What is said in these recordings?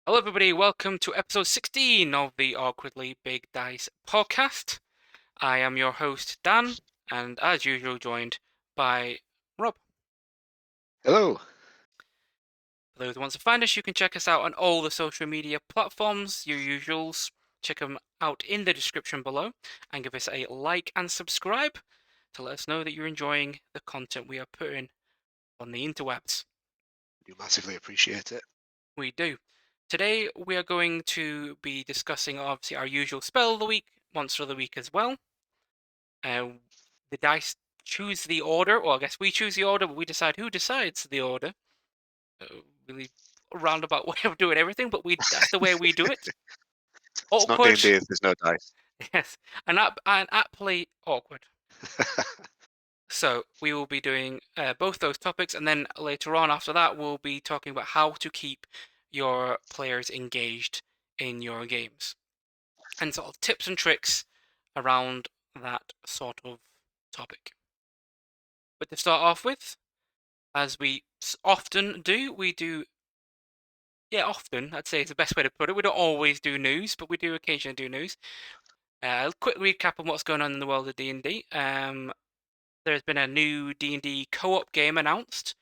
Hello, everybody. Welcome to episode 16 of the Awkwardly Big Dice Podcast. I am your host, Dan, and as usual, joined by Rob. Hello. For those who want to find us, you can check us out on all the social media platforms, your usuals. Check them out in the description below and give us a like and subscribe to let us know that you're enjoying the content we are putting on the interwebs. You massively appreciate it. We do. Today we are going to be discussing obviously our usual spell of the week, monster of the week as well. The dice choose the order, or I guess we choose the order, but we decide who decides the order. Really roundabout way of doing everything, but that's the way we do it. It's not Awkward, D&D if there's no dice. yes, and aptly awkward. So we will be doing both those topics, and then later on after that we'll be talking about how to keep your players engaged in your games and sort of tips and tricks around that sort of topic. But to start off with, as we often do, often, I'd say is the best way to put it. We don't always do news, but we do occasionally do news. A quick recap on what's going on in the world of D&D. There's been a new D&D co-op game announced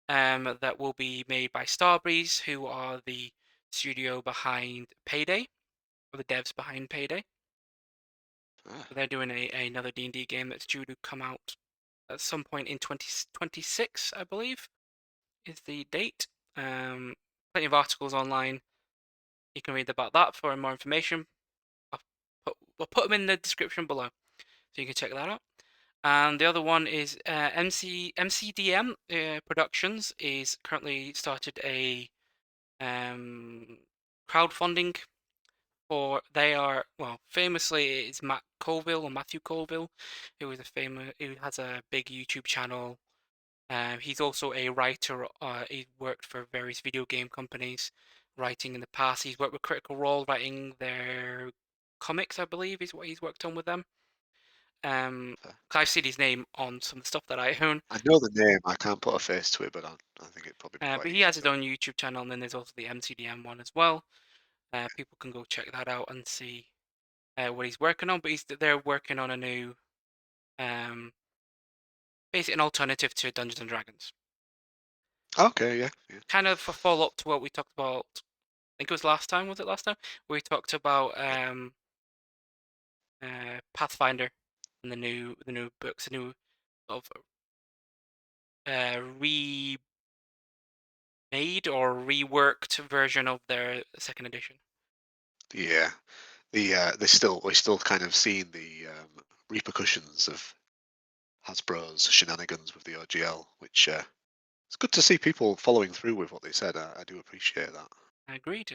that will be made by Starbreeze, who are the studio behind Payday, or the devs behind Payday. They're doing another D&D game that's due to come out at some point in 2026, I believe, is the date. Plenty of articles online. You can read about that for more information. We'll put them in the description below, so you can check that out. And the other one is MCDM Productions is currently started a crowdfunding for. They are famously it's Matthew Colville, who has a big YouTube channel. He's also a writer. He worked for various video game companies, writing in the past. He's worked with Critical Role, writing their comics, I believe, is what he's worked on with them. I've seen his name on some of the stuff that I own. I know the name. I can't put a face to it, but I think it'd probably be quite But he easy has his to. own YouTube channel, and then there's also the MCDM one as well. People can go check that out and see what he's working on. But they're working on a new, basically an alternative to Dungeons and Dragons. Okay, yeah. Kind of a follow up to what we talked about. I think it was last time. Was it last time? We talked about Pathfinder and the new books, the new sort of remade or reworked version of their second edition. Yeah. We're still kind of seeing the repercussions of Hasbro's shenanigans with the OGL, which it's good to see people following through with what they said. I do appreciate that. Agreed.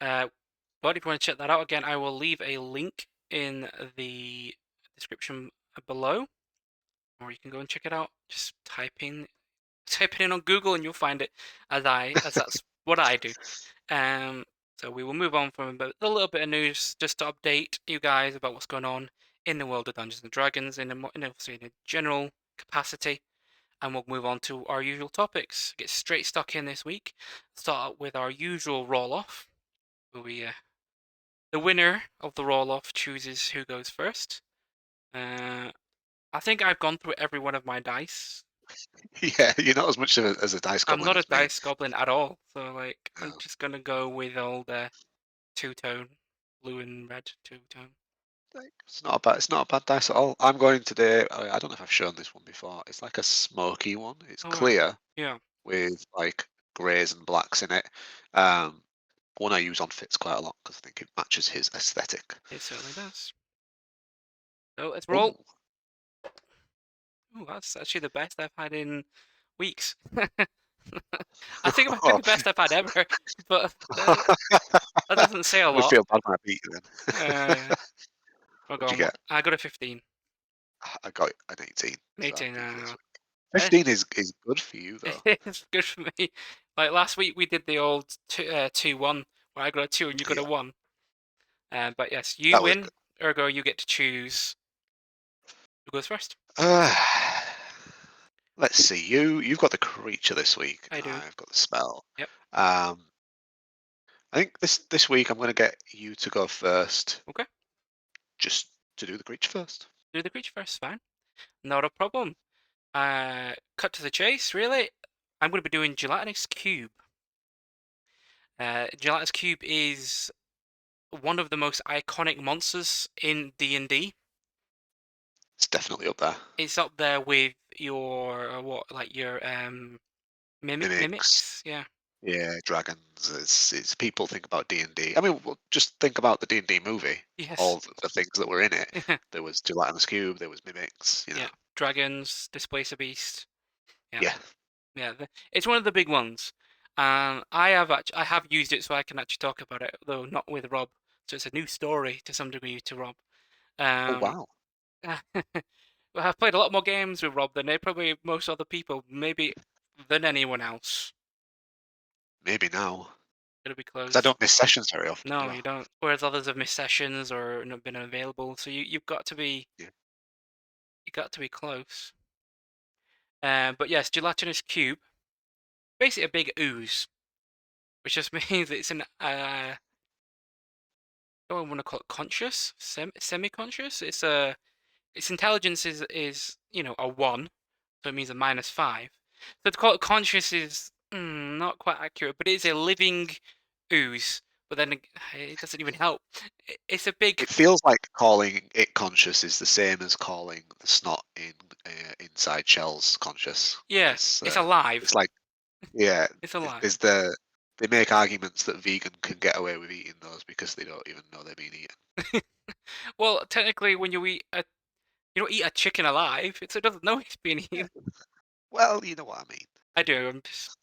But if you want to check that out again, I will leave a link in the description below, or you can go and check it out. Just type it in on Google, and you'll find it. As that's what I do. So we will move on from a little bit of news, just to update you guys about what's going on in the world of Dungeons and Dragons in a general capacity, and we'll move on to our usual topics. Get straight stuck in this week. Start out with our usual roll-off. The winner of the roll-off chooses who goes first. I think I've gone through every one of my dice. Yeah, you're not as much as a dice I'm goblin not a as me. dice goblin at all, so I'm No. just gonna go with all the two-tone, blue and red two-tone. It's not a bad dice at all. I'm going today. I don't know if I've shown this one before. It's like a smoky one. It's All right. clear Yeah, with like greys and blacks in it. Um, One I use on Fitz quite a lot because I think it matches his aesthetic. it certainly does. So let's roll. Oh, Ooh, that's actually the best I've had in weeks. I think it might be the best I've had ever, but that doesn't say a I would lot. feel bad when I beat you then. Yeah. What'd you get? I got a 15. I got an 18. So I 18. beat you this week. Eh, 15 is good for you though. it's good for me. Like last week, we did the old 2-1, where I got a 2 and you got a Yeah, 1. But yes, you that was win, good. ergo you get to choose who goes first. Uh, let's see. You've got the creature this week. I do. I've got the spell. Yep. Um, I think this week I'm going to get you to go first, Okay. just to do the creature first. Do the creature first. Fine. Not a problem. Cut to the chase. Really, I'm going to be doing Gelatinous Cube. Gelatinous Cube is one of the most iconic monsters in D&D. It's definitely up there. It's up there with your like your Mimics, mimics. Yeah. yeah, dragons. It's people think about D&D. I mean, well, just think about the D&D movie. Yes. All the things that were in it. There was Gelatinous Cube. There was mimics. You know. Yeah. Dragons, Displace a Beast. Yeah. Yeah. Yeah. It's one of the big ones. I have used it so I can actually talk about it, though not with Rob. So it's a new story to some degree to Rob. Oh Um, wow. well, I've played a lot more games with Rob than probably most other people, maybe than anyone else. Maybe now, It'll be because I close. don't miss sessions very often, do No, I? you don't. Whereas others have missed sessions or not been available, so you've got to be Yeah. close. But yes, gelatinous cube, basically a big ooze, which just means it's an I don't want to call it conscious, semi-conscious. Its intelligence is a 1, so it means a -5. So to call it conscious is not quite accurate, but it is a living ooze. But then it doesn't even help. It's a big It feels like calling it conscious is the same as calling the snot in inside shells conscious. yeah. It's It's uh, alive. it's like yeah, It's alive. is they make arguments that vegan can get away with eating those because they don't even know they're being eaten. Well, technically, when you don't eat a chicken alive. It doesn't know it's being Yeah. eaten. Well, you know what I mean. I do. I'm just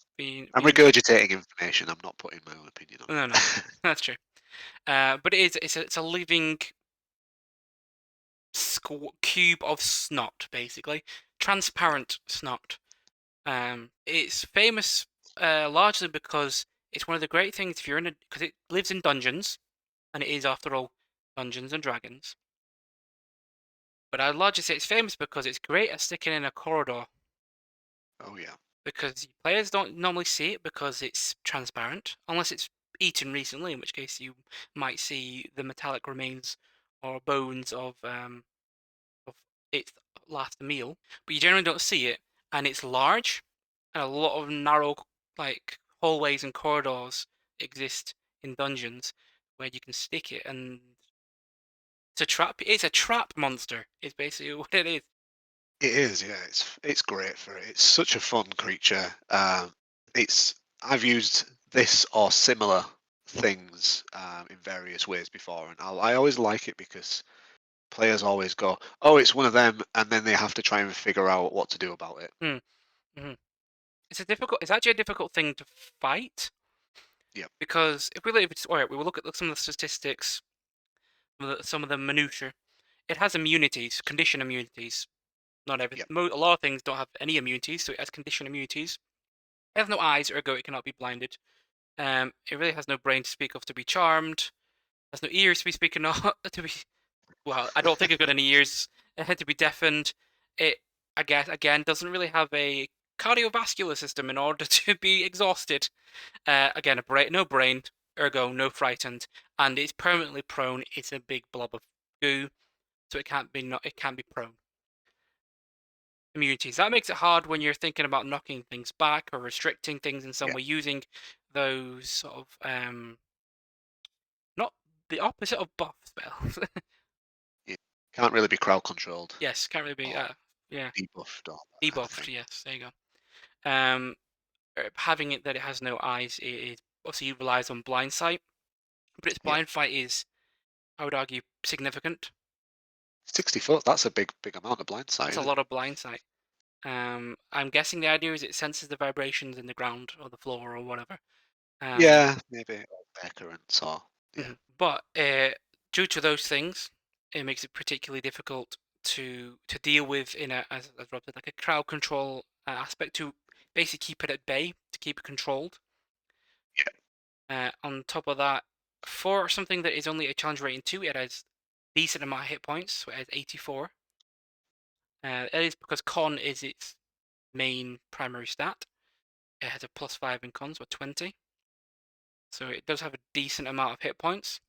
I'm being. regurgitating information. I'm not putting my own opinion on No, no, it. that's true. But it's a living cube of snot, basically transparent snot. It's famous largely because it's one of the great things if you're in because it lives in dungeons, and it is after all Dungeons and Dragons. But I'd largely say it's famous because it's great at sticking in a corridor Oh yeah. because players don't normally see it because it's transparent, unless it's eaten recently, in which case you might see the metallic remains or bones of its last meal. But you generally don't see it, and it's large, and a lot of narrow like hallways and corridors exist in dungeons where you can stick it, and it's a trap. It's a trap monster. Is basically what it is. It is, yeah. It's great for it. It's such a fun creature. It's I've used this or similar things in various ways before, and I always like it because players always go, "Oh, it's one of them," and then they have to try and figure out what to do about it. Hmm. Hmm. It's actually a difficult thing to fight Yep, because if we look, all right, we will look at some of the statistics, some of the minutiae. It has immunities, condition immunities. Not everything. yep, A lot of things don't have any immunities, so it has condition immunities. It has no eyes, ergo it cannot be blinded. It really has no brain to speak of to be charmed. Has no ears to be speaking of to be. Well, I don't think it's got any ears to be deafened. It, I guess, again, doesn't really have a cardiovascular system in order to be exhausted. Again, no brain, ergo no frightened, and it's permanently prone. It's a big blob of goo, so it can't be prone. Immunities. That makes it hard when you're thinking about knocking things back or restricting things in some yeah, way using those sort of not the opposite of buff spells. yeah. Can't really be crowd controlled Yes, can't really be or yeah, debuffed or that kind of debuffed. thing. Yes, there you go. Having it that it has no eyes, it obviously relies on blind sight, but its Yeah, blind sight is, I would argue, significant. 60 foot. That's a big amount of blind sight, That's a isn't it? lot of blind sight. I'm guessing the idea is it senses the vibrations in the ground or the floor or whatever. Um, Yeah, maybe air currents or yeah, But due to those things, it makes it particularly difficult to deal with in as Rob said, like a crowd control aspect to basically keep it at bay, to keep it controlled. yeah, On top of that, for something that is only a challenge rating 2, it has decent amount of hit points, so it has 84. It is because con is its main primary stat. It has a +5 in cons, or 20. So it does have a decent amount of hit points.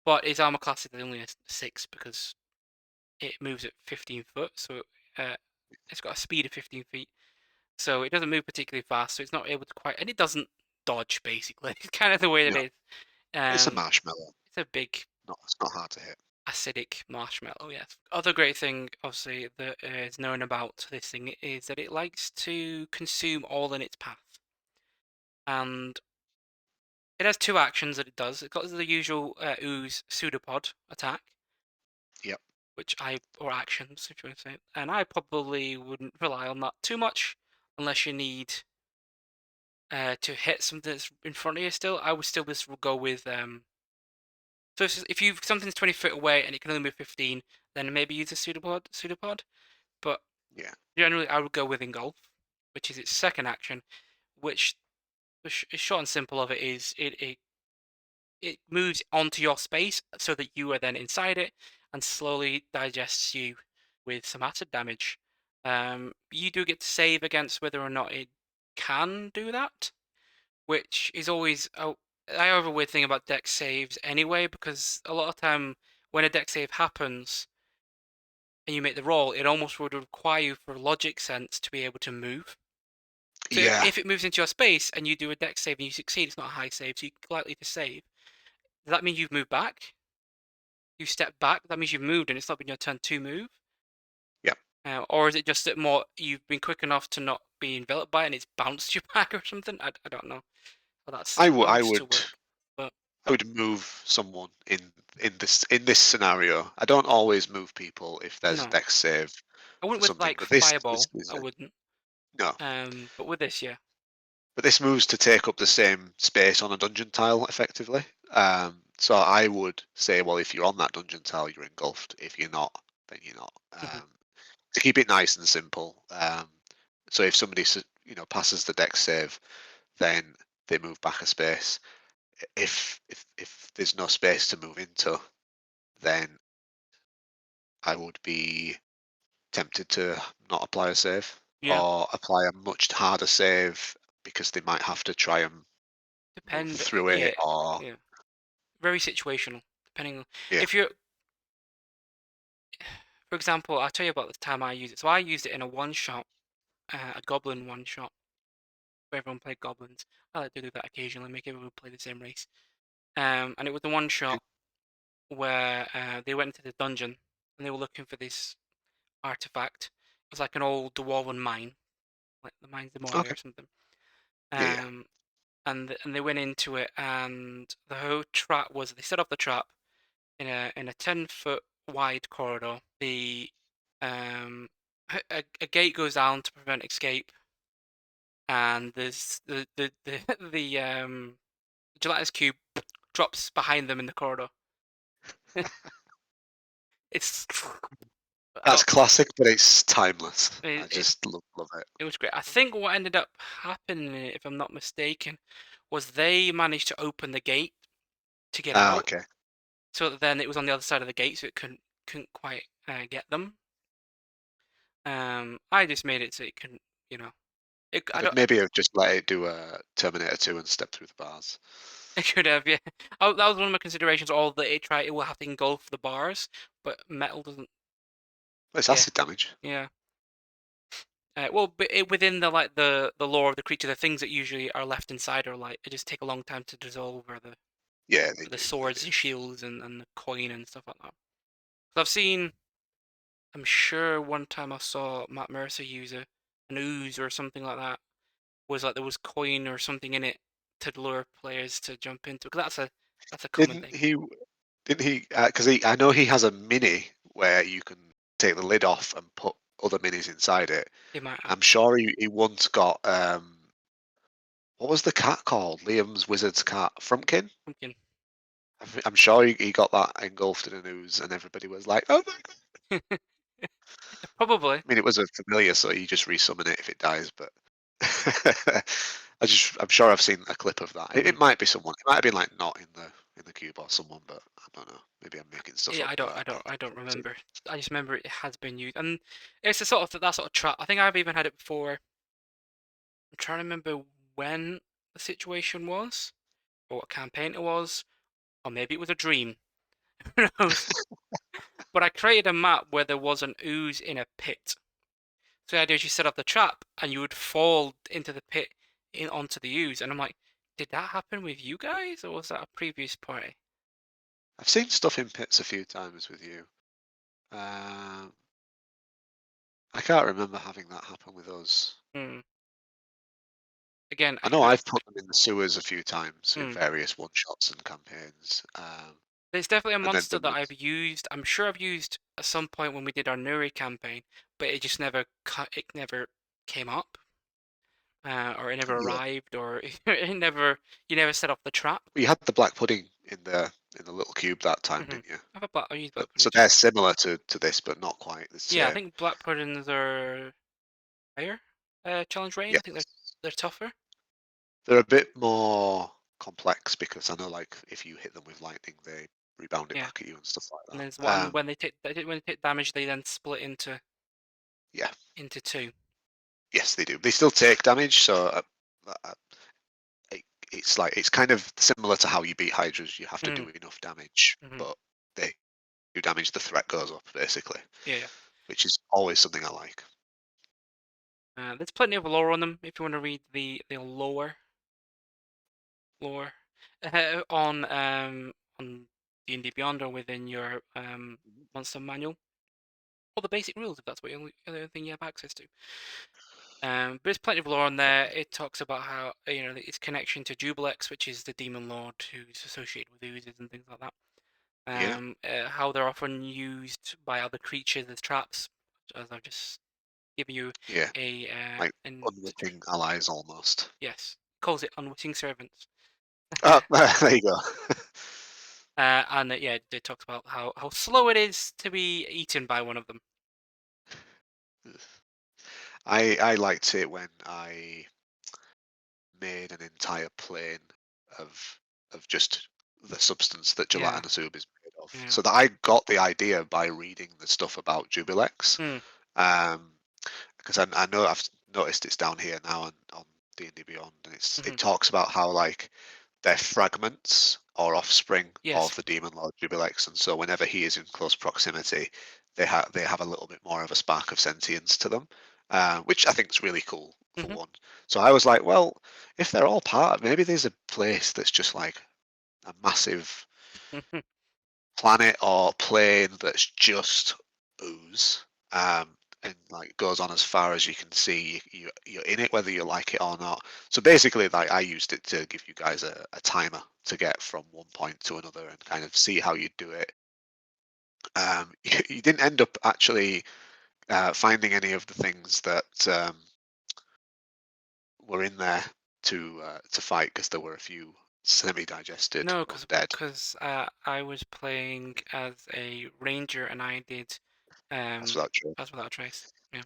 But its armor class is only a 6 because it moves at 15 foot. So it's got a speed of 15 feet. So it doesn't move particularly fast. So it's not able to quite. And it doesn't dodge, basically. It's kind of the way that No, it is. it's a marshmallow. It's a big No, it's not hard to hit. acidic marshmallow, yes. Other great thing, obviously, that is known about this thing is that it likes to consume all in its path. And it has 2 actions that it does. It got the usual ooze pseudopod attack, Yep. or actions, if you want to say it. And I probably wouldn't rely on that too much unless you need to hit something that's in front of you still. I would still just go with so if you something's 20 foot away and it can only move 15, then maybe use a pseudopod. But Yeah. generally, I would go with engulf, which is its second action. Which the short and simple of it is it moves onto your space so that you are then inside it and slowly digests you with some acid damage. You do get to save against whether or not it can do that, which is always I have a weird thing about dex saves anyway, because a lot of time when a dex save happens and you make the roll, it almost would require you, for logic sense, to be able to move. So Yeah. if it moves into your space and you do a dex save and you succeed, it's not a high save, so you're likely to save. Does that mean you've moved back? You step back, that means you've moved and it's not been your turn to move? Yeah. Or is it just that more you've been quick enough to not be enveloped by it and it's bounced you back or something? I don't know how that's I would. I supposed to would. work. But I would move someone in this scenario. I don't always move people if there's a no, dex save I for wouldn't with something, like but this fireball. is I wouldn't. no. But with this, yeah, But this moves to take up the same space on a dungeon tile effectively. So I would say, well, if you're on that dungeon tile, you're engulfed. If you're not, then you're not. Mhm. To keep it nice and simple. So if somebody passes the dex save, then they move back a space. If there's no space to move into, then I would be tempted to not apply a save Yeah. or apply a much harder save because they might have to try and move Depend. through it Yeah, or yeah. Very situational. Depending on yeah. if you're, for example, I'll tell you about the time I used it. So I used it in a one shot, a goblin one shot, where everyone played goblins. I like to do that occasionally, make everyone play the same race. And it was the one shot where they went into the dungeon and they were looking for this artifact. It was like an old dwarven mine, like the Mines of Moria Okay. or something. Yeah, yeah. Um, and they went into it, and the whole trap was they set up the trap in a 10-foot wide corridor. The a gate goes down to prevent escape, and there's the gelatinous cube drops behind them in the corridor. It's I That's don't. classic, but it's timeless. I It, just love it. it was great. I think what ended up happening, if I'm not mistaken, was they managed to open the gate to get Ah, out. okay. So that then it was on the other side of the gate, so it couldn't quite get them. I just made it so it couldn't, you know. I don't. Maybe I've just let it do a Terminator 2 and step through the bars. It could have, yeah. Oh, that was one of my considerations. All that it will have to engulf the bars, but metal doesn't. Well, it's Yeah, acid damage. yeah. Well, but within the lore of the creature, the things that usually are left inside are like it just take a long time to dissolve, or Yeah, they the do. They swords do. and shields and the coin and stuff like that. So I've seen. I'm sure one time I saw Matt Mercer use an ooze or something like that. Was like there was coin or something in it to lure players to jump into. Because that's a common Didn't thing. he? Didn't he? Because I know he has a mini where you can take the lid off and put other minis inside it. They might have I'm sure he once got what was the cat called? Liam's wizard's cat, Frumpkin. pumpkin. I'm sure he got that engulfed in a ooze, and everybody was like, "Oh my god!" Probably. I mean, it was a familiar, so you just resummon it if it dies. But I'm sure I've seen a clip of that. It Mhm. might be someone. It might have been like not in the cube or someone, but I don't know. Maybe I'm making stuff Yeah, up. I But don't, I I don't, don't I think don't so. remember. I just remember it has been used, and it's a sort of that sort of trap. I think I've even had it before. trying to remember when the situation was, or what campaign it was, or maybe it was a dream. Who knows? But I created a map where there was an ooze in a pit. So the idea is you set up the trap and you would fall into the pit in onto the ooze. And I'm like, did that happen with you guys, or was that a previous party? I've seen stuff in pits a few times with you. Um, I can't remember having that happen with us. Hmm. Again, I know I've put them in the sewers a few times in hmm. various one shots and campaigns. There's definitely a And then monster there that was, I've used. I'm sure I've used at some point when we did our Nuri campaign, but it just never it never came up, or it never yeah, arrived, or it never you never set up the trap. you had the black pudding in the little cube that time, Hmm. didn't you? I use But black so pudding too. they're similar to this, but not quite the Yeah, I same. think black puddings are higher challenge rating. I think Yes, they're tougher. they're a bit more complex because I know, like, if you hit them with lightning, they rebound it Yeah, back at you and stuff and like there's that. one when they take damage, they then split Yeah, into two. yes, they do. They still take damage, so uh, it, it's like it's kind of similar to how you beat hydras. You have to Mm-hmm. do enough damage, Mm-hmm. but they do damage. The threat goes up basically, Yeah, yeah. which is always something I like. There's plenty of lore on them if you want to read the lore on D&D Beyond or within your monster manual or the basic rules if that's what the only thing you have access to. But there's plenty of lore on there. It talks about how its connection to Jubilex, which is the demon lord who's associated with oozes and things like that. Yeah, How they're often used by other creatures as traps, as I've just given you yeah, a like in unwitting allies almost. yes, calls it unwitting servants. Oh, there you go. And yeah, it talks about how slow it is to be eaten by one of them. I liked it when I made an entire plane of just the substance that Yeah, gelatinous cube is made of. yeah. So that I got the idea by reading the stuff about Jubilex. Hmm. Um, because I know I've noticed it's down here now on D&D Beyond, and Hmm. it talks about how, like, they're fragments or offspring Yes. of the demon lord Jubilex, and so whenever he is in close proximity, they have a little bit more of a spark of sentience to them, which I think is really cool for Hmm. one. So I was like, well, if they're all part, maybe there's a place that's just like a massive planet or plane that's just ooze, and like goes on as far as you can see. You're in it whether you like it or not. So basically, like, I used it to give you guys a timer to get from one point to another and kind of see how you do it. You didn't end up actually finding any of the things that were in there to fight, because there were a few semi-digested No, undead. because I was playing as a ranger and I did That's um without choice. Pass Without a Trace. Yeah.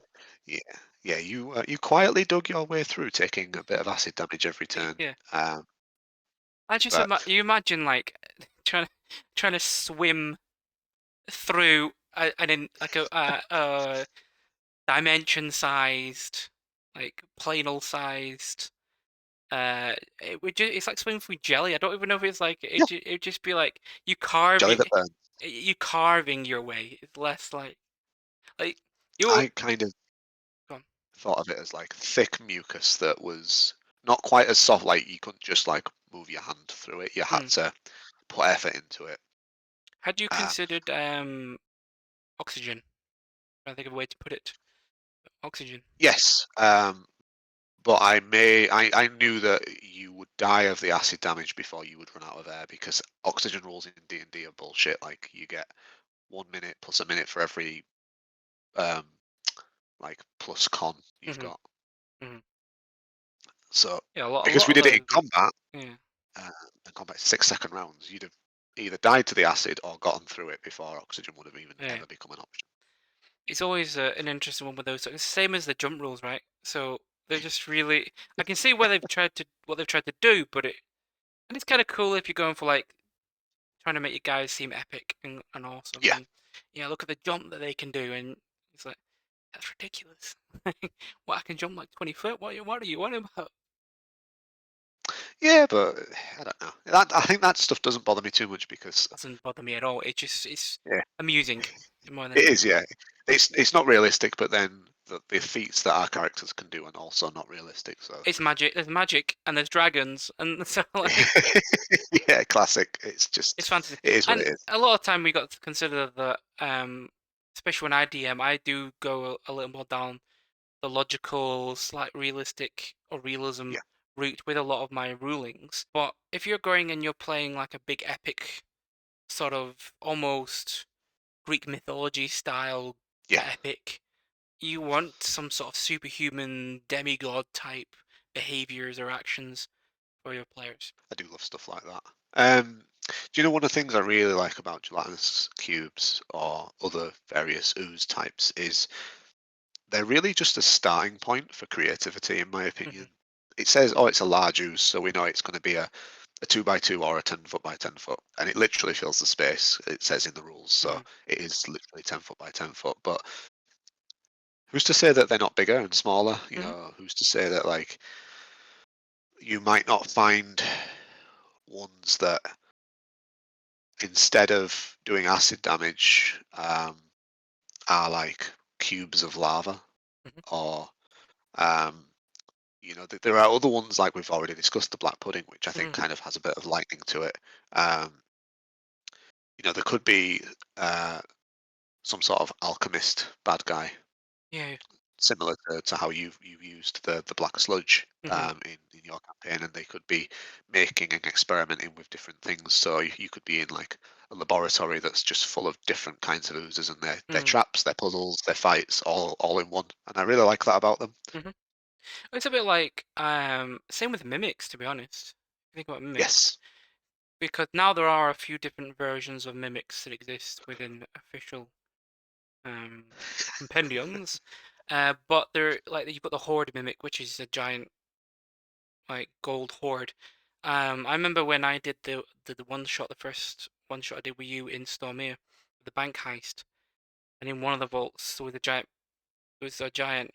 Yeah, yeah. You quietly dug your way through, taking a bit of acid damage every turn. Yeah. Um, I just but you imagine like trying trying to swim through like a dimension-sized, like planal-sized. It's like swimming through jelly. I don't even know if it's like yeah, it'd just be like jelly that burns. you carving your way. It's less like you. I kind of Go on. thought of it as like thick mucus that was not quite as soft. Like, you couldn't just like move your hand through it. You Hmm. had to put effort into it. Had you Um, considered oxygen? I think of a way to put it. Oxygen. yes, but I knew that you would die of the acid damage before you would run out of air, because oxygen rules in D&D are bullshit. Like, you get 1 minute plus a minute for every um, like plus con you've Hmm. got. Hmm. So Yeah, a because lot we of did it in those. combat, Yeah. uh, and combat 6 second rounds, you'd have either died to the acid or gotten through it before oxygen would have even Yeah. ever become an option. It's always an interesting one with those. It's the same as the jump rules, right? So they're just really. I can see where they've tried to what they've tried to do, but it's kind of cool if you're going for like trying to make your guys seem epic and awesome, Yeah, and look at the jump that they can do, and it's like that's ridiculous. What, I can jump like 20 foot? What are you on about? Yeah, but I don't know. I think that stuff doesn't bother me too much because Doesn't bother me at all. It's yeah, amusing more than it is. anything. Yeah, it's not realistic, but then the feats that our characters can do are also not realistic. So It's magic. There's magic and there's dragons, and so like yeah, classic. it's fantasy. It is what And it is. a lot of time we got to consider that, especially when I DM, I do go a little more down the logical, slight realistic or realism Yeah, route with a lot of my rulings. But if you're going and you're playing like a big epic sort of almost Greek mythology style yeah. epic, you want some sort of superhuman demigod type behaviors or actions for your players. I do love stuff like that. Do you know one of the things I really like about gelatinous cubes or other various ooze types is they're really just a starting point for creativity, in my Hmm. opinion. It says, oh, it's a large ooze, so we know it's going to be a 2 by 2 or a 10 foot by 10 foot, and it literally fills the space. It says in the rules, so Hmm. it is literally 10 foot by 10 foot. But who's to say that they're not bigger and smaller? You Hmm. know, who's to say that like you might not find ones that instead of doing acid damage, are like cubes of lava, Hmm. or um, there are other ones like we've already discussed, the black pudding, which I think Hmm. kind of has a bit of lightning to it. Um, there could be uh, some sort of alchemist bad guy, Yeah. similar to how you've used the black sludge Hmm. in your campaign, and they could be making and experimenting with different things. So you could be in like a laboratory that's just full of different kinds of oozes and their Hmm. traps, their puzzles, their fights, all in one. And I really like that about them. Hmm. It's a bit like same with mimics, to be honest. Think about mimics, Yes. because now there are a few different versions of mimics that exist within official um compendiums. But they're like you've got the horde mimic, which is a giant like gold horde. I remember when I did the one shot, the first one shot I did with you in Stormere, the bank heist, and in one of the vaults there was a giant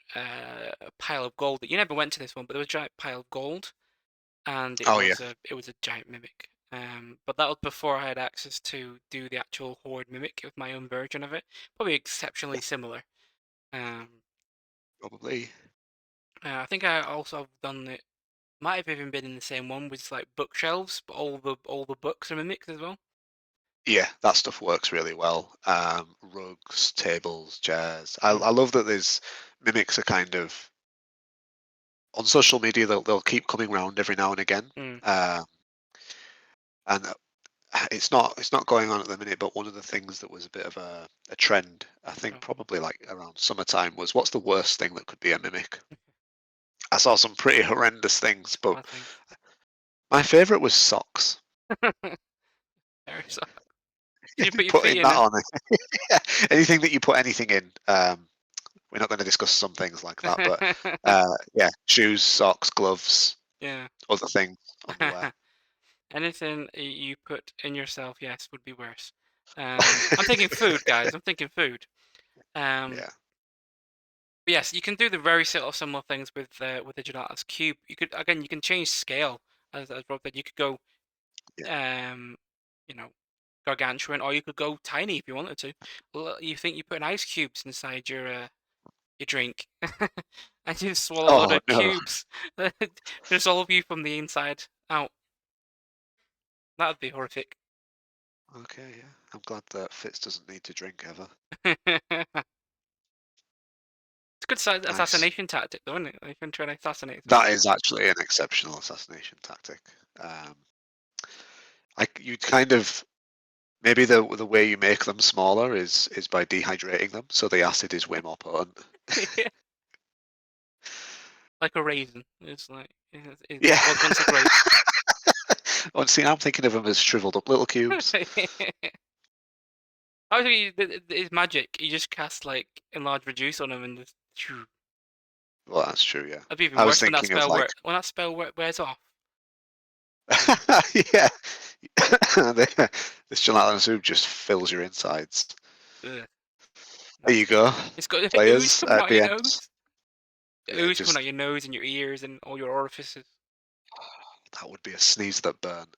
pile of gold. That you never went to this one, but there was a giant pile of gold, and Oh yeah. it was a giant mimic. But that was before I had access to do the actual horde mimic with my own version of it. Probably exceptionally Yeah. similar. Um, Probably. I think I also have done it. Might have even been in the same one with like bookshelves, but all the books are mimics as well. Yeah, that stuff works really well. Rugs, tables, chairs. I, Mm, I love that there's mimics are kind of on social media. They'll keep coming around every now and again. mm, And it's not going on at the minute. But one of the things that was a bit of a trend, I think, oh, probably like around summertime, was what's the worst thing that could be a mimic? I saw some pretty horrendous things, but I think. my favorite was socks. Very so. Did you put your feet Putting in that it? on anything that you put anything in. We're not going to discuss some things like that, but yeah, shoes, socks, gloves, Yeah. other things, underwear. Anything you put in yourself, yes, would be worse. I'm thinking food, guys. I'm thinking food. Um, Yeah, but yes, you can do the very sort of similar things with the gelatinous cube. You could again, you can change scale, as Rob said. You could go, yeah. um, you know, gargantuan, or you could go tiny if you wanted to. Well, you think you put an ice cubes inside your drink, and you swallow a lot Oh of no. cubes that dissolve you from the inside out. That would be horrific. Okay, yeah. I'm glad that Fitz doesn't need to drink ever. It's a good Nice. assassination tactic, though, isn't it? You can try to assassinate someone. That is actually an exceptional assassination tactic. Um, you kind of maybe the way you make them smaller is by dehydrating them, so the acid is way more potent. Yeah, like a raisin. It's like Yeah. it was once a grape. Oh, see, I'm thinking of them as shriveled up little cubes. Actually, it's magic. You just cast like enlarge reduce on them and just. Phew. Well, that's true, yeah. That'd be even I was worse when that thinking of spell like, wears off. yeah, this gelatinous soup just fills your insides. Ugh, There you go, It's got the ooze players coming at out the your end. nose. The Yeah, ooze coming out just your nose and your ears and all your orifices. that would be a sneeze that burnt.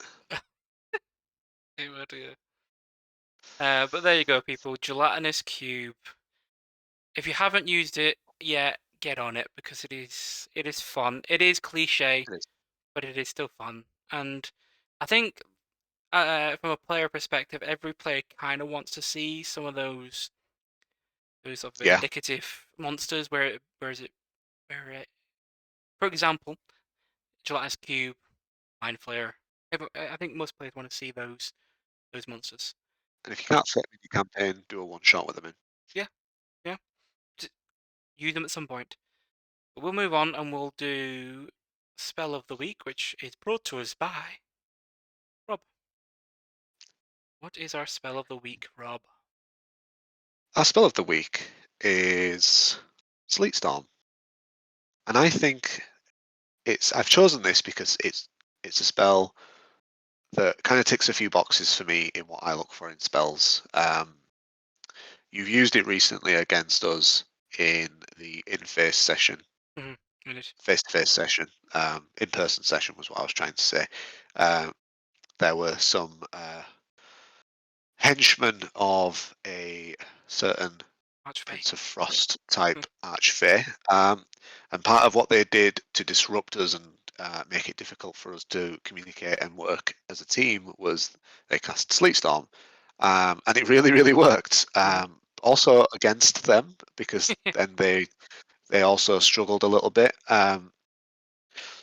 It would, yeah. But there you go, people. Gelatinous Cube. If you haven't used it yet, get on it because it is fun. It is cliche, It is. but it is still fun. And I think from a player perspective, every player kind of wants to see some of those sort of Yeah, indicative monsters. Where is it? For example, Gelatinous Cube, Mind Flayer. I think most players want to see those monsters. and if you can't fit them in your campaign, do a one shot with them in. Yeah, yeah. Just use them at some point. But we'll move on and we'll do Spell of the Week, which is brought to us by Rob. What is our Spell of the Week, Rob? Our spell of the week is Sleet Storm, and I think I've chosen this because it's a spell that kind of ticks a few boxes for me in what I look for in spells. You've used it recently against us in the in-face session, Mm-hmm. It is. face-to-face session, in-person session was what I was trying to say. Um, there were some henchmen of a certain Archfey. Prince of Frost type archfey, and part of what they did to disrupt us and make it difficult for us to communicate and work as a team was they cast Sleet Storm, and it really, really worked. Mm-hmm. Also against them because then they also struggled a little bit.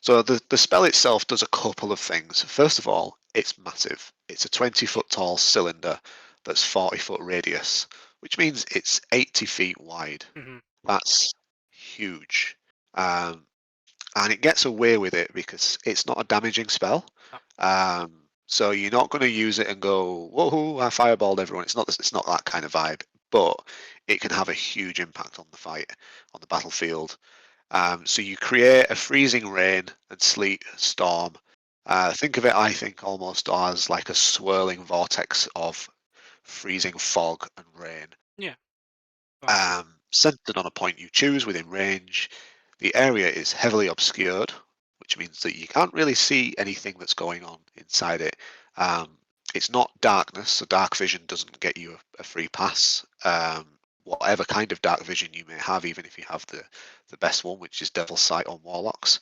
So the spell itself does a couple of things. First of all, it's massive. It's a 20-foot tall cylinder that's 40-foot radius, which means it's 80 feet wide. Mm-hmm. That's huge. Um, and it gets away with it because it's not a damaging spell. Oh. So you're not going to use it and go, whoa, I fireballed everyone. It's not that kind of vibe, but it can have a huge impact on the fight, on the battlefield. So you create a freezing rain and sleet storm. Think of it, I think, almost as like a swirling vortex of freezing fog and rain. Yeah. Wow. Centered on a point you choose within range. The area is heavily obscured, which means that you can't really see anything that's going on inside it. It's not darkness, so dark vision doesn't get you a free pass. Whatever kind of dark vision you may have, even if you have the best one, which is Devil's Sight on Warlocks.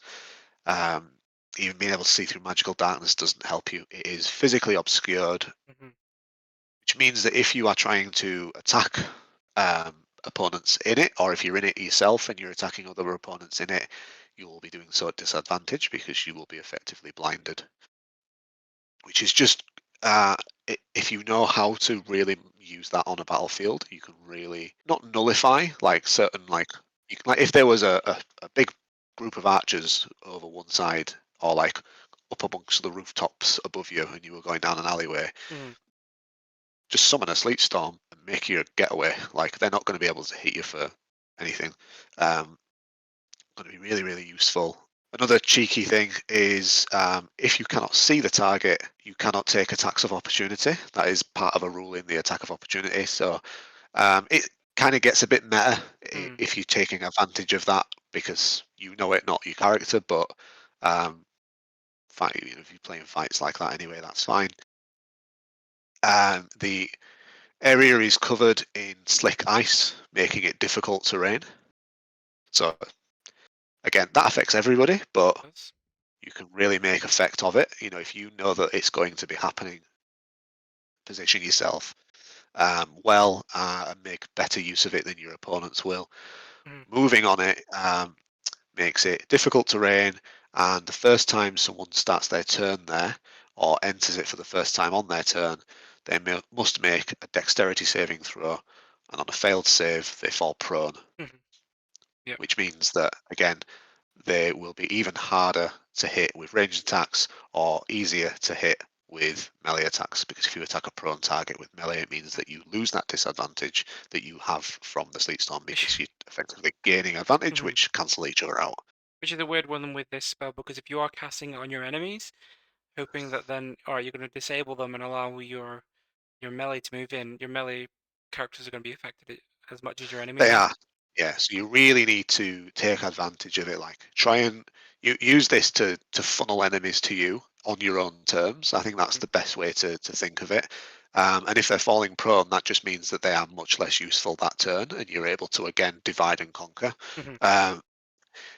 Um, Even being able to see through magical darkness doesn't help you. It is physically obscured, Mm-hmm. which means that if you are trying to attack opponents in it, or if you're in it yourself and you're attacking other opponents in it, you will be doing so at disadvantage because you will be effectively blinded. Which is just, if you know how to really use that on a battlefield, you can really not nullify like certain like if there was a big group of archers over one side or like up amongst the rooftops above you and you were going down an alleyway, Mm-hmm. just summon a sleet storm and make your getaway. Like they're not going to be able to hit you for anything. Going to be really, really useful. Another cheeky thing is if you cannot see the target, you cannot take attacks of opportunity. That is part of a rule in the attack of opportunity. So it kind of gets a bit meta Mm-hmm. if you're taking advantage of that because you know it, not your character. But fight, if you're playing fights like that anyway, that's fine. The area is covered in slick ice, making it difficult terrain. So again, that affects everybody, but Yes. you can really make effect of it. You know, if you know that it's going to be happening, position yourself and make better use of it than your opponents will. Mm-hmm. Moving on it makes it difficult terrain, and the first time someone starts their turn there or enters it for the first time on their turn, they must make a dexterity saving throw, and on a failed save, they fall prone, Mm-hmm. Yep. which means that, again, they will be even harder to hit with ranged attacks or easier to hit with melee attacks because if you attack a prone target with melee, it means that you lose that disadvantage that you have from the Sleet Storm because you're effectively gaining advantage, Mm-hmm. which cancel each other out. Which is a weird one with this spell because if you are casting it on your enemies, hoping that then, or you're going to disable them and allow your melee to move in, your melee characters are going to be affected as much as your enemies They are. are. Yeah, so you really need to take advantage of it. Like try and use this to funnel enemies to you on your own terms. I think that's the best way to think of it. And if they're falling prone, that just means that they are much less useful that turn, and you're able to again divide and conquer. Mhm. Um,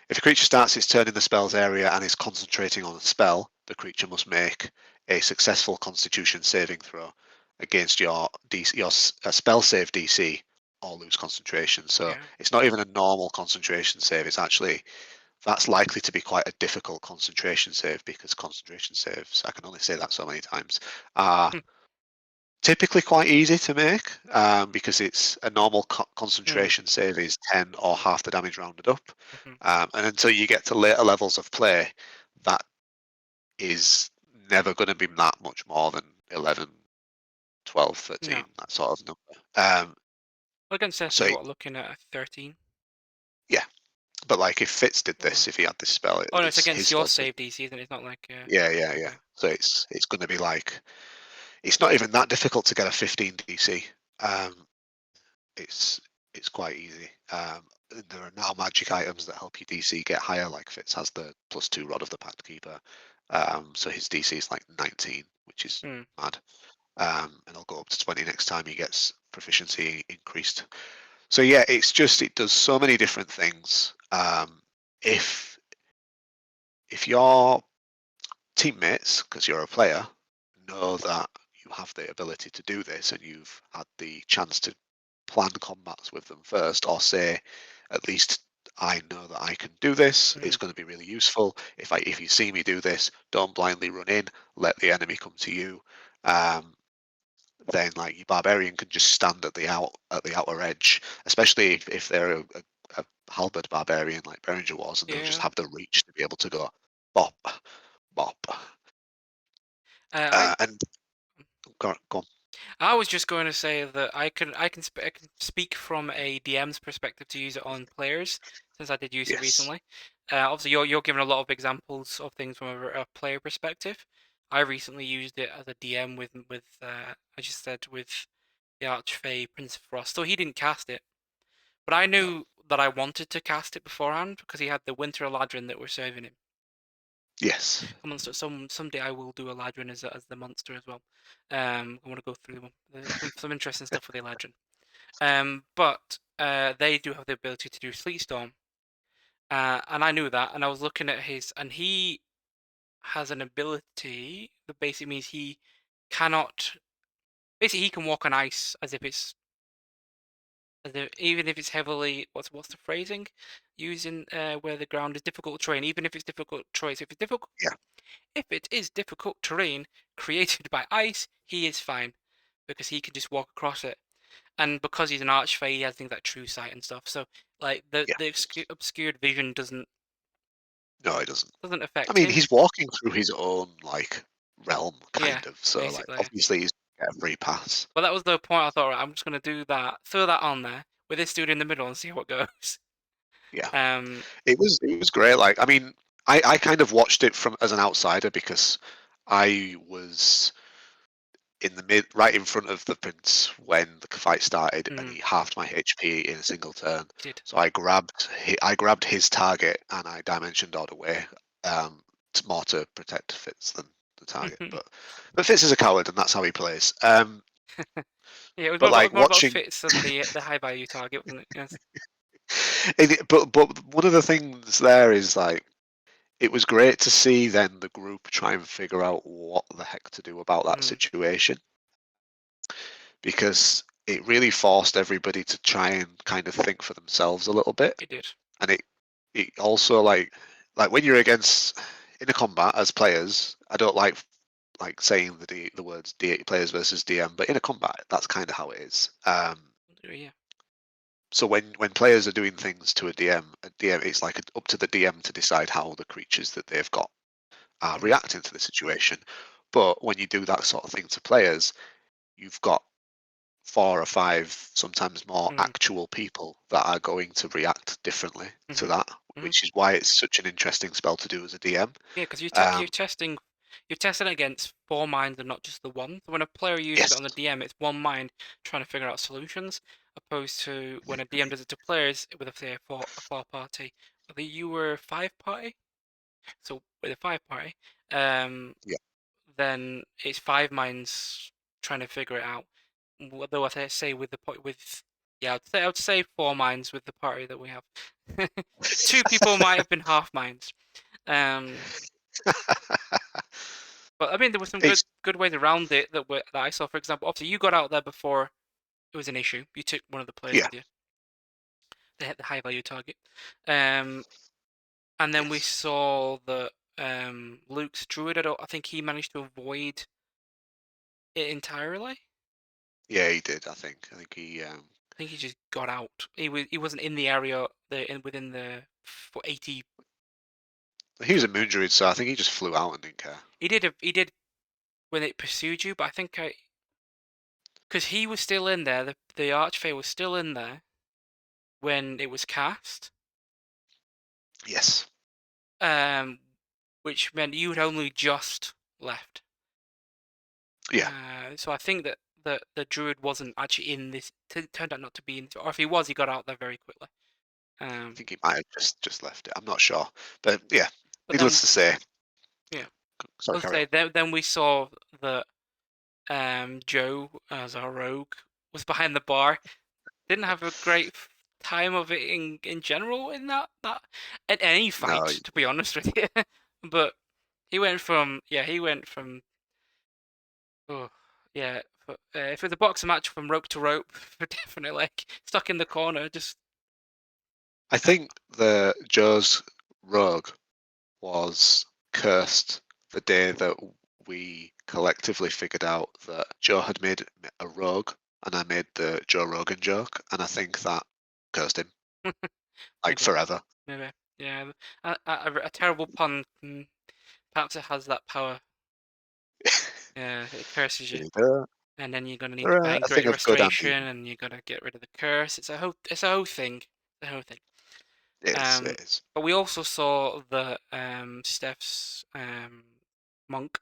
if a creature starts its turn in the spell's area and is concentrating on a spell, the creature must make a successful Constitution saving throw against your DC, spell save DC, or lose concentration. So Yeah. it's not even a normal concentration save. It's actually that's likely to be quite a difficult concentration save because concentration saves, I can only say that so many times, are Hmm. typically quite easy to make because it's a normal Mm. concentration save is 10 or half the damage rounded up. Mhm. And until you get to later levels of play, that is never going to be that much more than 11, 12, No. 13, that sort of number. Well, against this So is what looking at a 13. yeah, but like if Fitz did Or this, if he had this spell, oh no, it's it's against his your spell save. save DC, isn't it? It's not like Yeah, yeah, yeah. okay. So it's going to be like it's not even that difficult to get a 15 DC. Um, it's it's quite easy. And there are now magic items that help your DC get higher, like Fitz has the +2 Rod of the Pact Keeper. So his DC is like 19, which is Hmm. mad. And it'll go up to 20 next time he gets proficiency increased. So yeah, it's just it does so many different things. If if your teammates, because you're a player, know that you have the ability to do this and you've had the chance to plan combats with them first, or say, at least I know that I can do this. It's Mhm. going to be really useful. If you see me do this, don't blindly run in. Let the enemy come to you. Um, then like your barbarian can just stand at the outer edge, especially if they're a halberd barbarian like Berenger was, and they'll just Yeah. have the reach to be able to go bop, bop. I And go on. I was just going to say that I can speak from a DM's perspective to use it on players since I did use it Yes, recently. Obviously, you're giving a lot of examples of things from a player perspective. I recently used it as a DM with I just said with the Archfey Prince of Frost. So he didn't cast it, but I no, knew that I wanted to cast it beforehand because he had the Winter Eladrin that were serving him. yes, A monster. Someday I will do Eladrin as the monster as well. I want to go through them. There's some interesting stuff with the Eladrin. But they do have the ability to do Sleet Storm, and I knew that. And I was looking at his, and he has an ability that basically means he cannot. Basically, he can walk on ice even if it's heavily what's the phrasing, using where the ground is difficult terrain. Even if it's difficult terrain, so yeah, if it is difficult terrain created by ice, he is fine because he can just walk across it. And because he's an archfey, he has things like true sight and stuff. So like the yeah. the obscured vision No, it doesn't. doesn't I affect mean, him. he's walking through his own like realm, Yeah, kind of. So like, basically. obviously, he's gonna get a free pass. But that was the point. I thought, right, I'm just gonna do that, throw that on there with this dude in the middle and see how it goes. Yeah, Um, it was great. Like, I mean, I kind of watched it from as an outsider because I was in the right in front of the prince when the fight started, and mm, he halved my HP in a single turn. he did. So I grabbed his target and I dimensioned all away. More to protect Fitz than the target, but Fitz is a coward and that's how he plays. Yeah, it was But like more about watching, fits than the high value target, wasn't it? Yes. but one of the things there is like it was great to see then the group try and figure out what the heck to do about that Mm, situation because it really forced everybody to try and kind of think for themselves a little bit, it did. and it also like when you're against in a combat as players, I don't like saying the words players versus DM, but in a combat that's kind of how it is. Yeah. So when players are doing things to a DM, it's like up to the DM to decide how the creatures that they've got are Mm, reacting to the situation. But when you do that sort of thing to players, you've got 4 or 5, sometimes more mm, actual people that are going to react differently to mm-hmm, that, mm-hmm. which is why it's such an interesting spell to do as a DM. Yeah, because Um, you're testing against four minds and not just the one. So when a player uses it yes, on the DM, it's one mind trying to figure out solutions. opposed to when a DM does it to players with say a four party. I think you were 5 party, so with a 5 party, Yeah. then it's 5 minds trying to figure it out. Though I say with yeah, I would say 4 minds with the party that we have. 2 people might have been half minds. Um, but I mean, there were some It's good ways around it that I saw. For example, obviously you got out there before it was an issue. You took one of the players yeah. with you. They hit the high value target. Um, and then we Yes. saw that Luke's druid. I think he managed to avoid it entirely. Yeah, he did. I think he. I think he just got out. He wasn't in the area within the for 80. He was a moon druid, so I think he just flew out and didn't care. He did when it pursued you, but I think because he was still in there. The Archfey was still in there when it was cast. Yes. Um, which meant you had only just left. Yeah. So I think that the druid wasn't actually in this. Turned out not to be in, or if he was, he got out there very quickly. I think he might have just left it. I'm not sure, but yeah. But then, Needless to say. yeah, Sorry, I'll carry say on. then we saw that Joe as our rogue was behind the bar. Didn't have a great time of it in general in that in any No, fight, to be honest with you. But he went from oh yeah. If it was a boxing match from rope to rope, definitely like stuck in the corner, just I think the Joe's rogue was cursed the day that we collectively figured out that Joe had made a rogue, and I made the Joe Rogan joke, and I think that cursed him like maybe. forever. Maybe. Yeah, a terrible pun. Perhaps it has that power. Yeah, it curses you, Yeah, and then you're gonna need they're divine a thing great of good and restoration, evil. and you're gonna get rid of the curse. It's a whole thing. The whole thing. It is. Um, It is. but we also saw that Steph's monk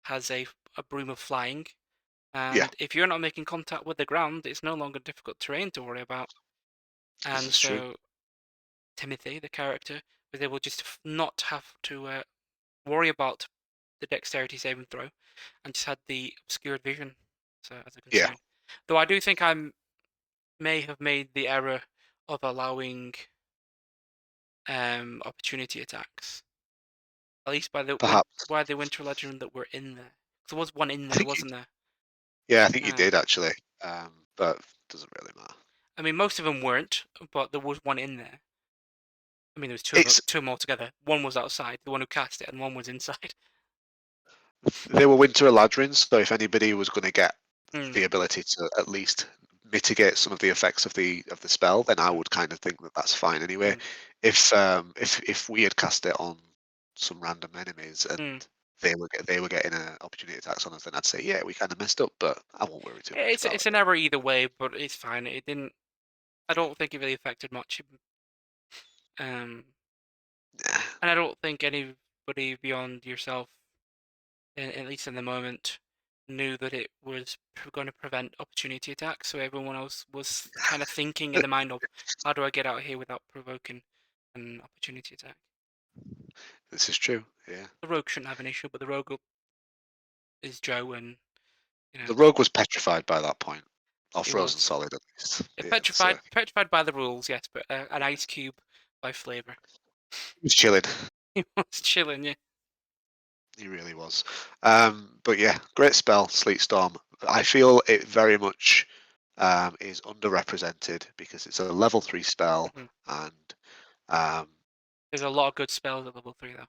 has a broom of flying, Yeah, and if you're not making contact with the ground, it's no longer difficult terrain to worry about. this And is true. so Timothy, the character, was able just to not have to worry about the dexterity saving throw, and just had the obscured vision as a Yeah, concern. Though I do think I may have made the error of allowing opportunity attacks, at least perhaps. by the Winter Legend that were in there. 'Cause there was one in I there, think you. wasn't there? Yeah, I think you Uh, did actually. But doesn't really matter. I mean, most of them weren't, but there was one in there. I mean, there was It's two of them altogether. One was outside, the one who cast it, and one was inside. they were Winter Eladrins, so if anybody was going to get Mm, the ability to at least mitigate some of the effects of the spell, then I mm, would kind of think that that's fine anyway. mm, If we had cast it on some random enemies and mm. they were getting opportunity attacks on us, then I'd say yeah, we kind of messed up, but I won't worry too much about It's an it. error either way, but it's fine. It didn't. I don't think it really affected much. Um, Nah, and I don't think anybody beyond yourself, at least in the moment, knew that it was going to prevent opportunity attacks. So everyone else was kind of thinking in the mind of, how do I get out of here without provoking an opportunity attack? this is true. Yeah, The rogue shouldn't have an issue, but the rogue is Joe, and you know the rogue was petrified by that point, or he frozen was solid at least. Yeah, so petrified by the rules, yes, but an ice cube by flavor. he was chilling. He was chilling, yeah. He really was. But yeah, great spell, Sleet Storm. I feel it very much is underrepresented because it's a level 3 spell, Hmm. and um, There's a lot of good spells at level 3 though.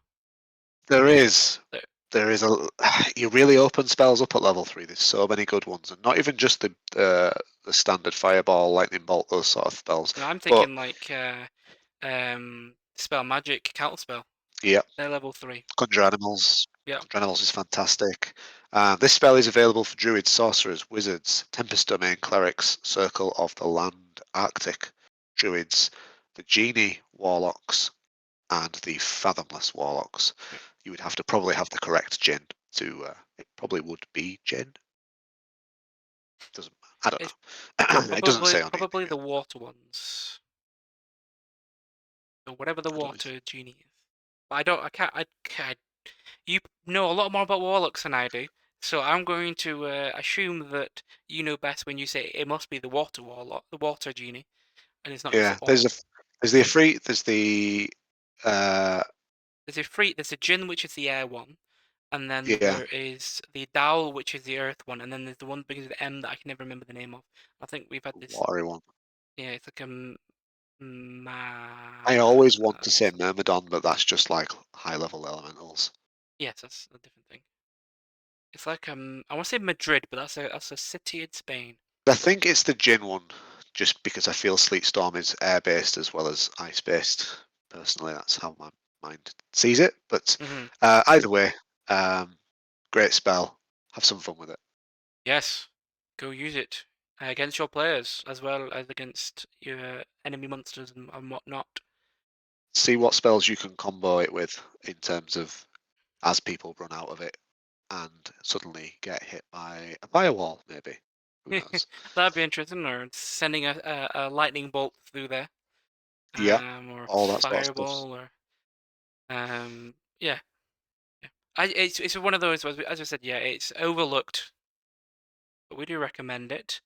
there is There- there is a you really open spells up at level 3. There's so many good ones, and not even just the standard fireball, lightning bolt, those sort of spells. I'm But thinking like spell magic counter spell. yeah, They're level 3. Conjure Animals. Yeah. Conjure Animals is fantastic. This spell is available for druids, sorcerers, wizards, Tempest Domain clerics, Circle of the Land, Arctic druids, the Genie warlocks, and the Fathomless warlocks. Yeah. You would have to probably have the correct gen to. It probably would be gen. Doesn't. I don't It's know. It doesn't say on anything. probably the water ones, or whatever the I don't know. water genie is. But I can't. You know a lot more about warlocks than I do, so I'm going to assume that you know best when you say it must be the water warlock, the water genie, and it's not just Yeah, orc. there's the Ifrit, there's the uh There's a Jinn, which is the air one, and then yeah, there is the Dal, which is the earth one, and then there's the one begins with M that I can never remember the name of. I think we've had this. watery one. Yeah, it's like a I ma. always want to say Myrmidon, but that's just like high level elementals. Yes, that's a different thing. It's like I want to say Madrid, but that's a city in Spain. I think it's the Jin one, just because I feel Sleet Storm is air based as well as ice based. Personally, that's how my mind sees it. But Hmm. either way, um, great spell. Have some fun with it. Yes, go use it against your players as well as against your enemy monsters and whatnot. See what spells you can combo it with in terms of as people run out of it and suddenly get hit by a firewall, maybe. Who knows? That'd be interesting. Or sending a lightning bolt through there, Yeah, or all that sort of stuff. fireball, or yeah. Yeah. It's one of those, as I said, yeah, it's overlooked, but we do recommend it.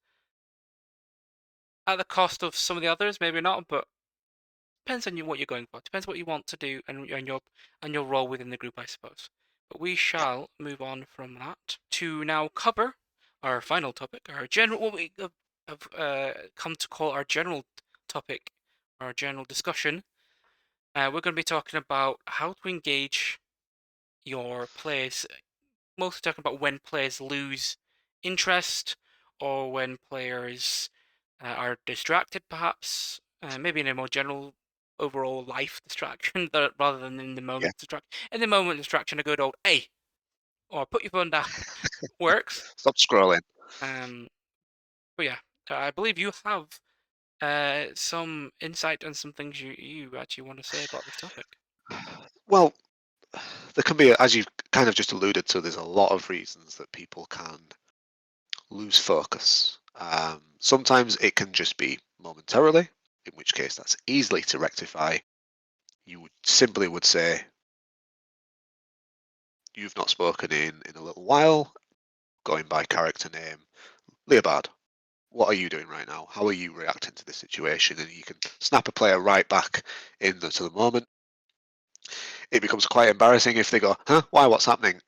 At the cost of some of the others, maybe not, but depends on what you're going for. Depends what you want to do and your role within the group, I suppose. But we Yeah. shall move on from that to now cover our final topic, our general, what we have come to call our general topic, our general discussion. We're going to be talking about how to engage your players, mostly talking about when players lose interest or when players are distracted, perhaps. Maybe in a more general overall life distraction rather than in the Yeah. moment distraction. In the moment distraction, a good old "hey" or "put your phone down" works. Stop scrolling. Um, but yeah, I believe you have some insight and some things you actually want to say about this topic. Well, there can be, as you've kind of just alluded to, there's a lot of reasons that people can lose focus. Sometimes it can just be momentarily, in which case that's easily to rectify. You would simply would say, you've not spoken in a little while, going by character name, Leobard. What are you doing right now? How are you reacting to this situation? And you can snap a player right back to the moment. It becomes quite embarrassing if they go, huh, why, what's happening?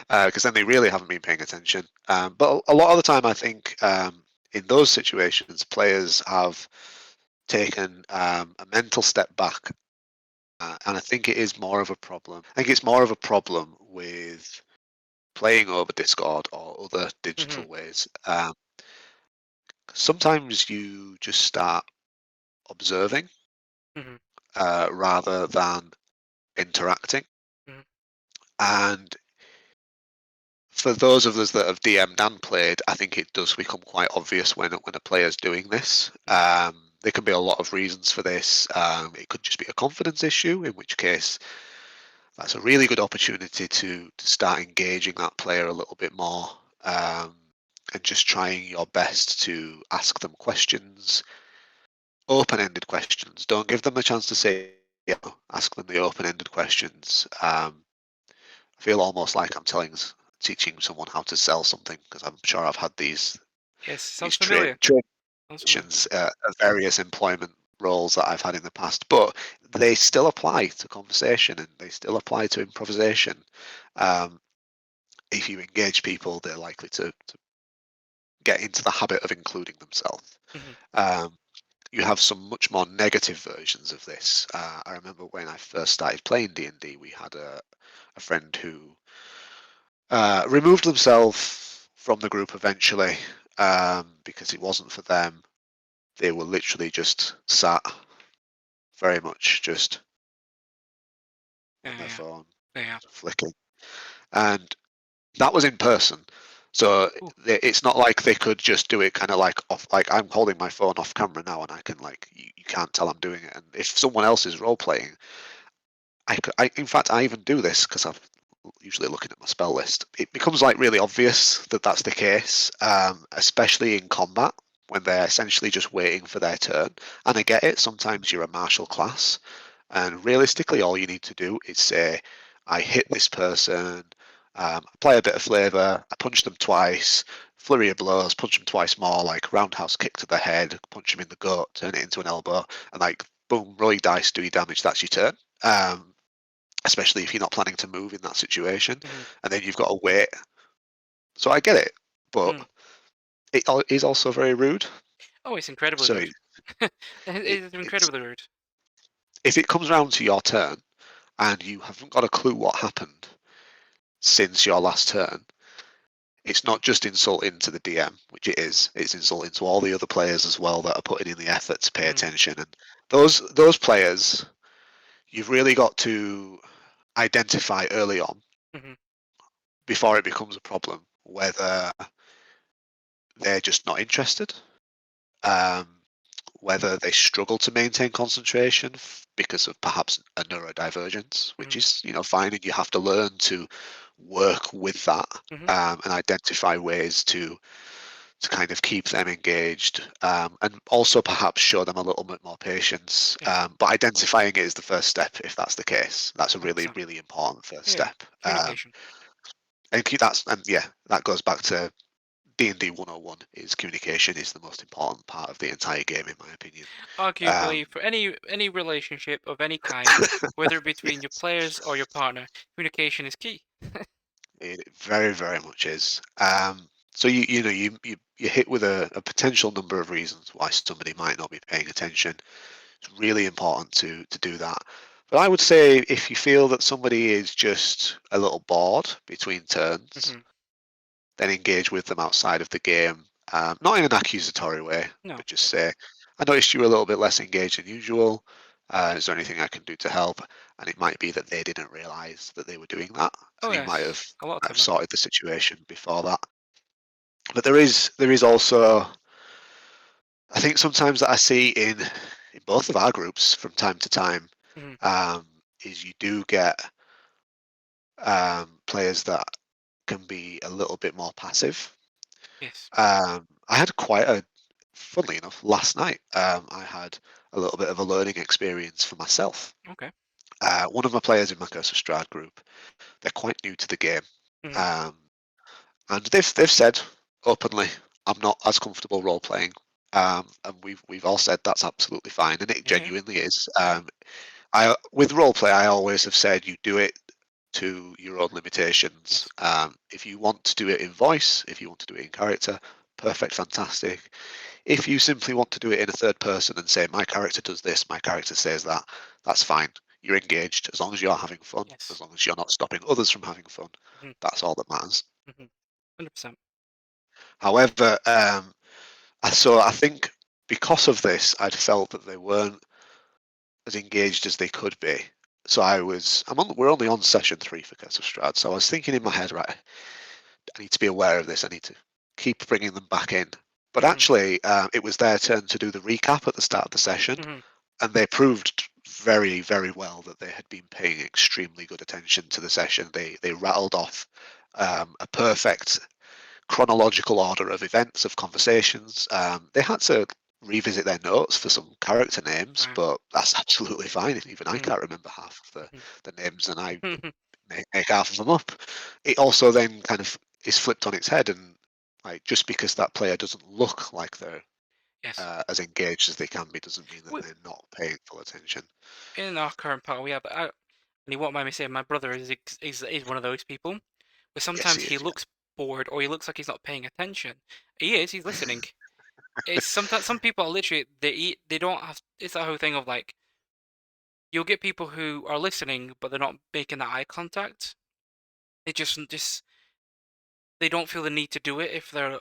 Because then they really haven't been paying attention. But a lot of the time, I think in those situations, players have taken a mental step back. And I think it is more of a problem. I think it's more of a problem with playing over Discord or other Hmm. digital ways. Sometimes you just start observing Hmm. rather than interacting. Hmm. And for those of us that have DM'd and played, I think it does become quite obvious when a player's doing this. Hmm. There can be a lot of reasons for this. It could just be a confidence issue, in which case that's a really good opportunity to start engaging that player a little bit more, and just trying your best to ask them questions, open-ended questions. Don't give them the chance to say, yeah, ask them the open-ended questions. I feel almost like I'm teaching someone how to sell something, because I'm sure I've had Yes, sounds these familiar. trade Sounds familiar. questions at various employment roles that I've had in the past, but they still apply to conversation and they still apply to improvisation. Um, if you engage people, they're likely to get into the habit of including themselves. Hmm. Um, you have some much more negative versions of this. I remember when I first started playing D&D, we had a friend who removed themselves from the group eventually, because it wasn't for them. They were literally just sat very much just on Yeah, their yeah, phone, yeah. flicking. And that was in person. So Ooh, it's not like they could just do it kind of like off, like I'm holding my phone off camera now and I can like, you can't tell I'm doing it. And if someone else is role playing, in fact, I even do this because I've usually looking at my spell list, it becomes like really obvious that that's the case, especially in combat when they're essentially just waiting for their turn. And I get it, sometimes you're a martial class, and realistically, all you need to do is say, I hit this person, apply a bit of flavour, I punch them twice, flurry of blows, punch them twice more, like roundhouse kick to the head, punch them in the gut, turn it into an elbow, and like, boom, roll your dice, do your damage, that's your turn. Especially if you're not planning to move in that situation, Hmm. and then you've got to wait. So I get it, but Mm. it is also very rude. Oh, it's incredibly So rude. It's it's incredibly rude. if it comes round to your turn and you haven't got a clue what happened since your last turn, it's not just insulting to the DM, which it is. It's insulting to all the other players as well that are putting in the effort to pay Mm. attention. And those players, you've really got to identify early on Hmm. before it becomes a problem whether they're just not interested, um, whether they struggle to maintain concentration because of perhaps a neurodivergence, which Hmm. is fine, and you have to learn to work with that, Hmm. and identify ways to kind of keep them engaged, and also perhaps show them a little bit more patience. Yeah, But identifying it is the first step. If that's the case, that's a really 100%. really important first Yeah, step. communication. And yeah, that goes back to D&D 101 is communication is the most important part of the entire game, in my opinion. Um, Arguably, for any relationship of any kind, whether between your yes, players or your partner, communication is key. it very, very much is. So you hit with a potential number of reasons why somebody might not be paying attention. It's really important to do that. But I would say if you feel that somebody is just a little bored between turns, Hmm. then engage with them outside of the game. Not in an accusatory way, No. but just say, I noticed you were a little bit less engaged than usual. Is there anything I can do to help? And it might be that they didn't realise that they were doing that, Oh and you might yes, have a lot of might have time sorted the situation before that. But there is also, I think sometimes that I see in both of our groups from time to time, hmm. um, is you do get players that can be a little bit more passive. Yes. I had quite a, funnily enough, last night, I had a little bit of a learning experience for myself. Okay. One of my players in my Curse of Strahd group, they're quite new to the game, Hmm. um, and they've said openly, I'm not as comfortable role playing, and we've all said that's absolutely fine, and it Yeah, yeah, genuinely is. yeah. I with role play, I always have said you do it to your own limitations. Yes. If you want to do it in voice, if you want to do it in character, perfect, fantastic. If you simply want to do it in a third person and say, my character does this, my character says that, that's fine. You're engaged as long as you're having fun, as Yes. long as you're not stopping others from having fun. Hmm. That's all that matters. Hmm. 100%. However, so I think because of this, I'd felt that they weren't as engaged as they could be. So we're only on session 3 for Curse of Strahd. So I was thinking in my head, right, I need to be aware of this. I need to keep bringing them back in. But Hmm. actually, it was their turn to do the recap at the start of the session, Hmm. and they proved very, very well that they had been paying extremely good attention to the session. They rattled off a perfect chronological order of events, of conversations. They had to revisit their notes for some character names, Wow. but that's absolutely fine. Even I Hmm. can't remember half of Hmm. the names, and I make half of them up. It also then kind of is flipped on its head, and like just because that player doesn't look like they're Yes. as engaged as they can be, doesn't mean that We, they're not paying full attention. in our current part, we have. And you won't mind me saying, my brother is one of those people. But Yes, sometimes he he is. looks bored or he looks like he's not paying attention. He is. He's listening. It's sometimes some people are literally they don't have. It's that whole thing of like you'll get people who are listening but they're not making that eye contact. They just they don't feel the need to do it if they're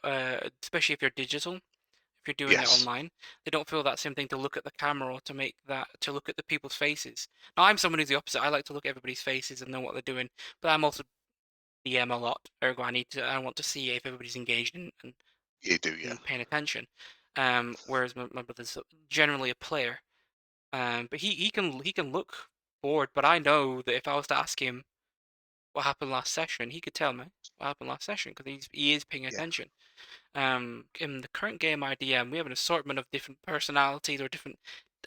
especially if you're digital. If you're doing it Yes, online, they don't feel that same thing to look at the camera or to make that to look at the people's faces. Now I'm someone who's the opposite. I like to look at everybody's faces and know what they're doing, but I'm also DM a lot. Ergo, I want to see if everybody's engaged you do. Yeah, and paying attention. Whereas my brother's generally a player. But he can look bored. But I know that if I was to ask him what happened last session, he could tell me what happened last session because he is paying Yeah, attention. In the current game IDM, we have an assortment of different personalities or different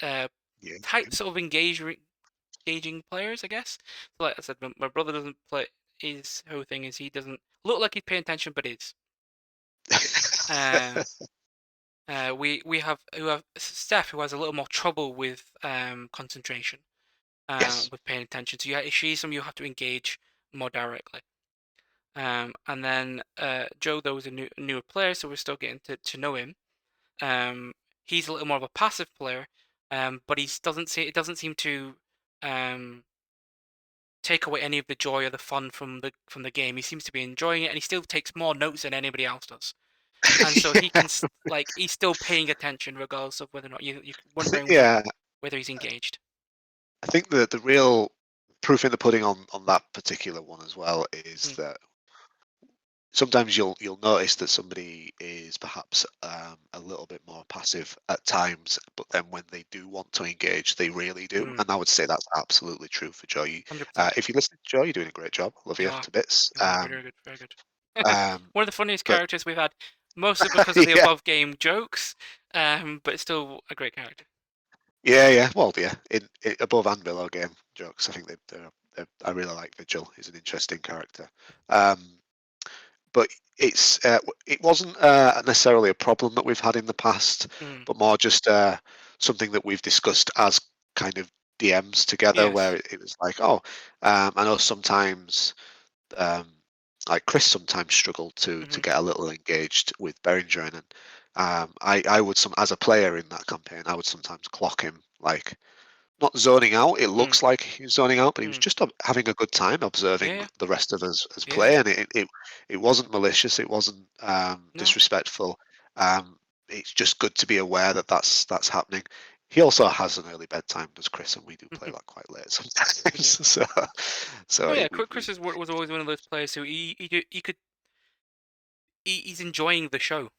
uh, yeah, types of engaging players, I guess. So like I said, my brother doesn't play. His whole thing is he doesn't look like he's paying attention, but is. Uh, we have Steph who has a little more trouble with concentration, yes, with paying attention. So she's someone you have to engage more directly. And then Joe, though, is a newer player, so we're still getting to know him. Um, he's a little more of a passive player, but it doesn't seem to um, take away any of the joy or the fun from the game. He seems to be enjoying it, and he still takes more notes than anybody else does. And so he can like he's still paying attention regardless of whether or not you're wondering yeah. whether he's engaged. I think the real proof in the pudding on that particular one as well is Mm, that sometimes you'll notice that somebody is perhaps a little bit more passive at times, but then when they do want to engage, they really do. mm, And I would say that's absolutely true for Joe. 100%. If you listen to Joe, you're doing a great job. Love you Yeah, to bits. yeah, very good, very good. Um, One of the funniest but characters we've had, mostly because of the yeah, above game jokes, but it's still a great character. yeah. Well, yeah. In above and below game jokes, I think I really like Vigil. He's an interesting character. Um, but it wasn't necessarily a problem that we've had in the past, Mm, but more just something that we've discussed as kind of DMs together, where yes. it was like, oh, I know sometimes, um, like Chris sometimes struggled to Hmm. get a little engaged with Beringer, and I would as a player in that campaign, I would sometimes clock him like not zoning out. It Mm, looks like he's zoning out, but he was mm. just having a good time Yeah, observing yeah, the rest of us as yeah. play, and it wasn't malicious. It wasn't No. disrespectful. It's just good to be aware that that's happening. He also has an early bedtime, does Chris, and we do play that quite late We do. sometimes. So Oh yeah, we Chris was always one of those players who he's enjoying the show,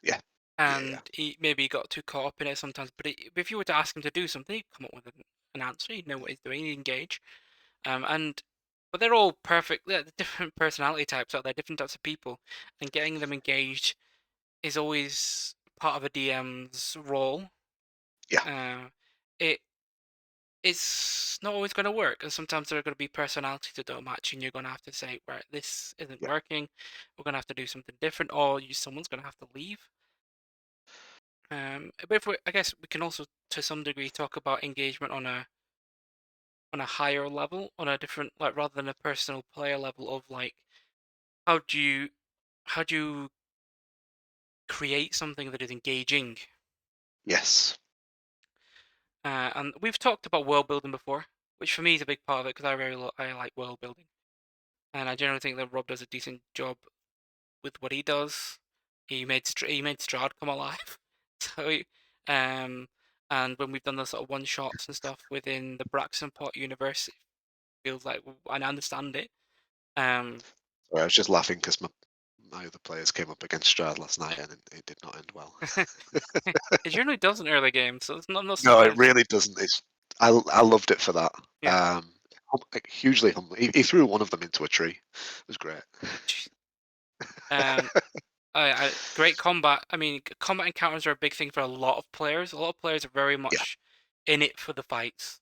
yeah, yeah. and he maybe got too caught up in it sometimes. But if you were to ask him to do something, he'd come up with an answer. He'd know what he's doing. He'd engage. And but they're all perfect. They're different personality types out there, different types of people, and getting them engaged is always part of a DM's role. Yeah, Uh, it it's not always going to work, and sometimes there are going to be personalities that don't match, and you're going to have to say, right, this isn't yeah, working. We're going to have to do something different, or someone's going to have to leave. But I guess we can also, to some degree, talk about engagement on a higher level, on a different, like rather than a personal player level of like how do you how do you create something that is engaging? yes, And we've talked about world building before, which for me is a big part of it because I like world building, and I generally think that Rob does a decent job with what he does. He made Strahd come alive, so um, and when we've done the sort of one shots and stuff within the Braxton Pot universe, it feels like I understand it. Um, Sorry, I was just laughing because my other players came up against Strad last night, and it did not end well. it generally does in early games, so I'm not No, it surprised. really doesn't. I loved it for that. Yeah. Like, hugely humble. He threw one of them into a tree. It was great. Um, great combat. I mean, combat encounters are a big thing for a lot of players. A lot of players are very Yeah, much in it for the fights.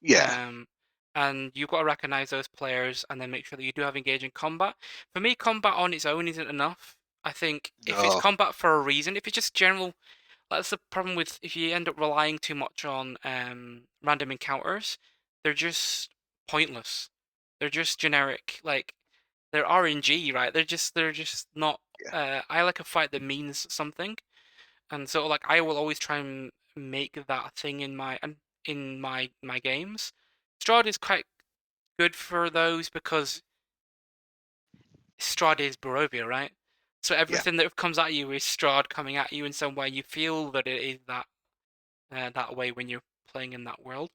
yeah, Um, and you've got to recognize those players and then make sure that you do have engaging combat. For me, combat on its own isn't enough. I think if it's no, combat for a reason, if it's just general, that's the problem with if you end up relying too much on random encounters, they're just pointless. They're just generic. Like they're RNG, right? They're just not. yeah, I like a fight that means something, and so like I will always try and make that thing in my games. Strahd is quite good for those because Strahd is Barovia, right? So yeah. everything that comes at you is Strahd coming at you in some way. You feel that it is that way when you're playing in that world.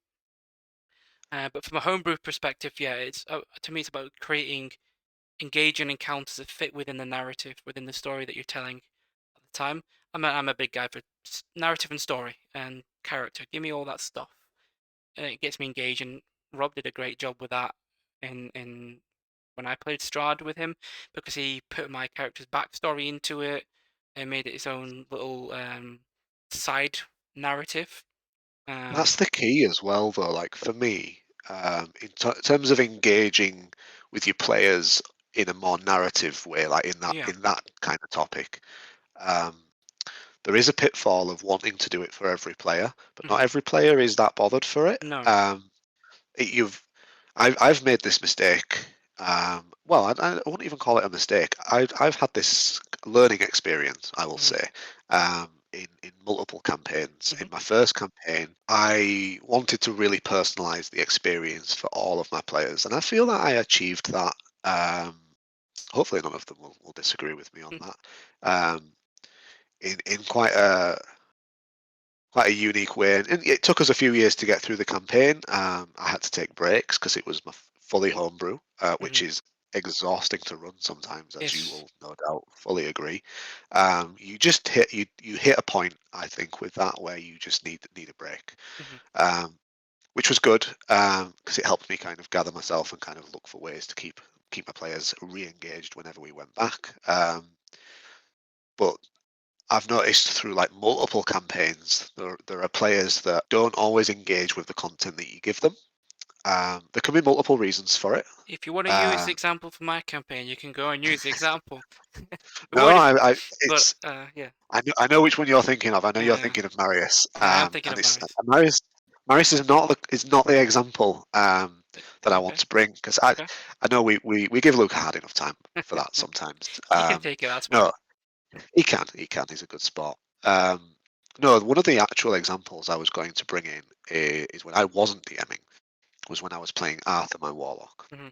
But from a homebrew perspective, yeah, it's to me it's about creating engaging encounters that fit within the narrative, within the story that you're telling at the time. I'm a big guy for narrative and story and character. Give me all that stuff. And it gets me engaged, and Rob did a great job with that in when I played Strahd with him, because he put my character's backstory into it and made it its own little side narrative. That's the key as well, though. Like for me, in terms of engaging with your players in a more narrative way, like Yeah. in that kind of topic, um, there is a pitfall of wanting to do it for every player, but not Hmm. every player is that bothered for it. No. You've I've made this mistake. Well, I wouldn't even call it a mistake. I've had this learning experience, I will Hmm. say, in multiple campaigns. Hmm. In my first campaign, I wanted to really personalize the experience for all of my players, and I feel that I achieved that. Hopefully, none of them will disagree with me on that. Um, in quite a unique way. And it took us a few years to get through the campaign. I had to take breaks because it was my fully homebrew, which Hmm. is exhausting to run sometimes, as you Yes. will no doubt fully agree. You just you hit a point, I think, with that where you just need a break, Hmm. um, which was good because it helped me kind of gather myself and kind of look for ways to keep my players re-engaged whenever we went back. But I've noticed through like multiple campaigns, there are players that don't always engage with the content that you give them. There can be multiple reasons for it. If you want to use the Uh, example for my campaign, you can go and use the example. We no, won't, but it's yeah, I know which one you're thinking of. I know you're yeah, thinking of Marius, yeah. I am thinking and of it's Marius. Marius. Marius is not the example that I want Okay, to bring because okay. I know we give Luke hard enough time for that sometimes. He can take it. That's fine. No, he can. He's a good sport. No, one of the actual examples I was going to bring in is when I wasn't DMing, was when I was playing Arthur, my warlock. Hmm.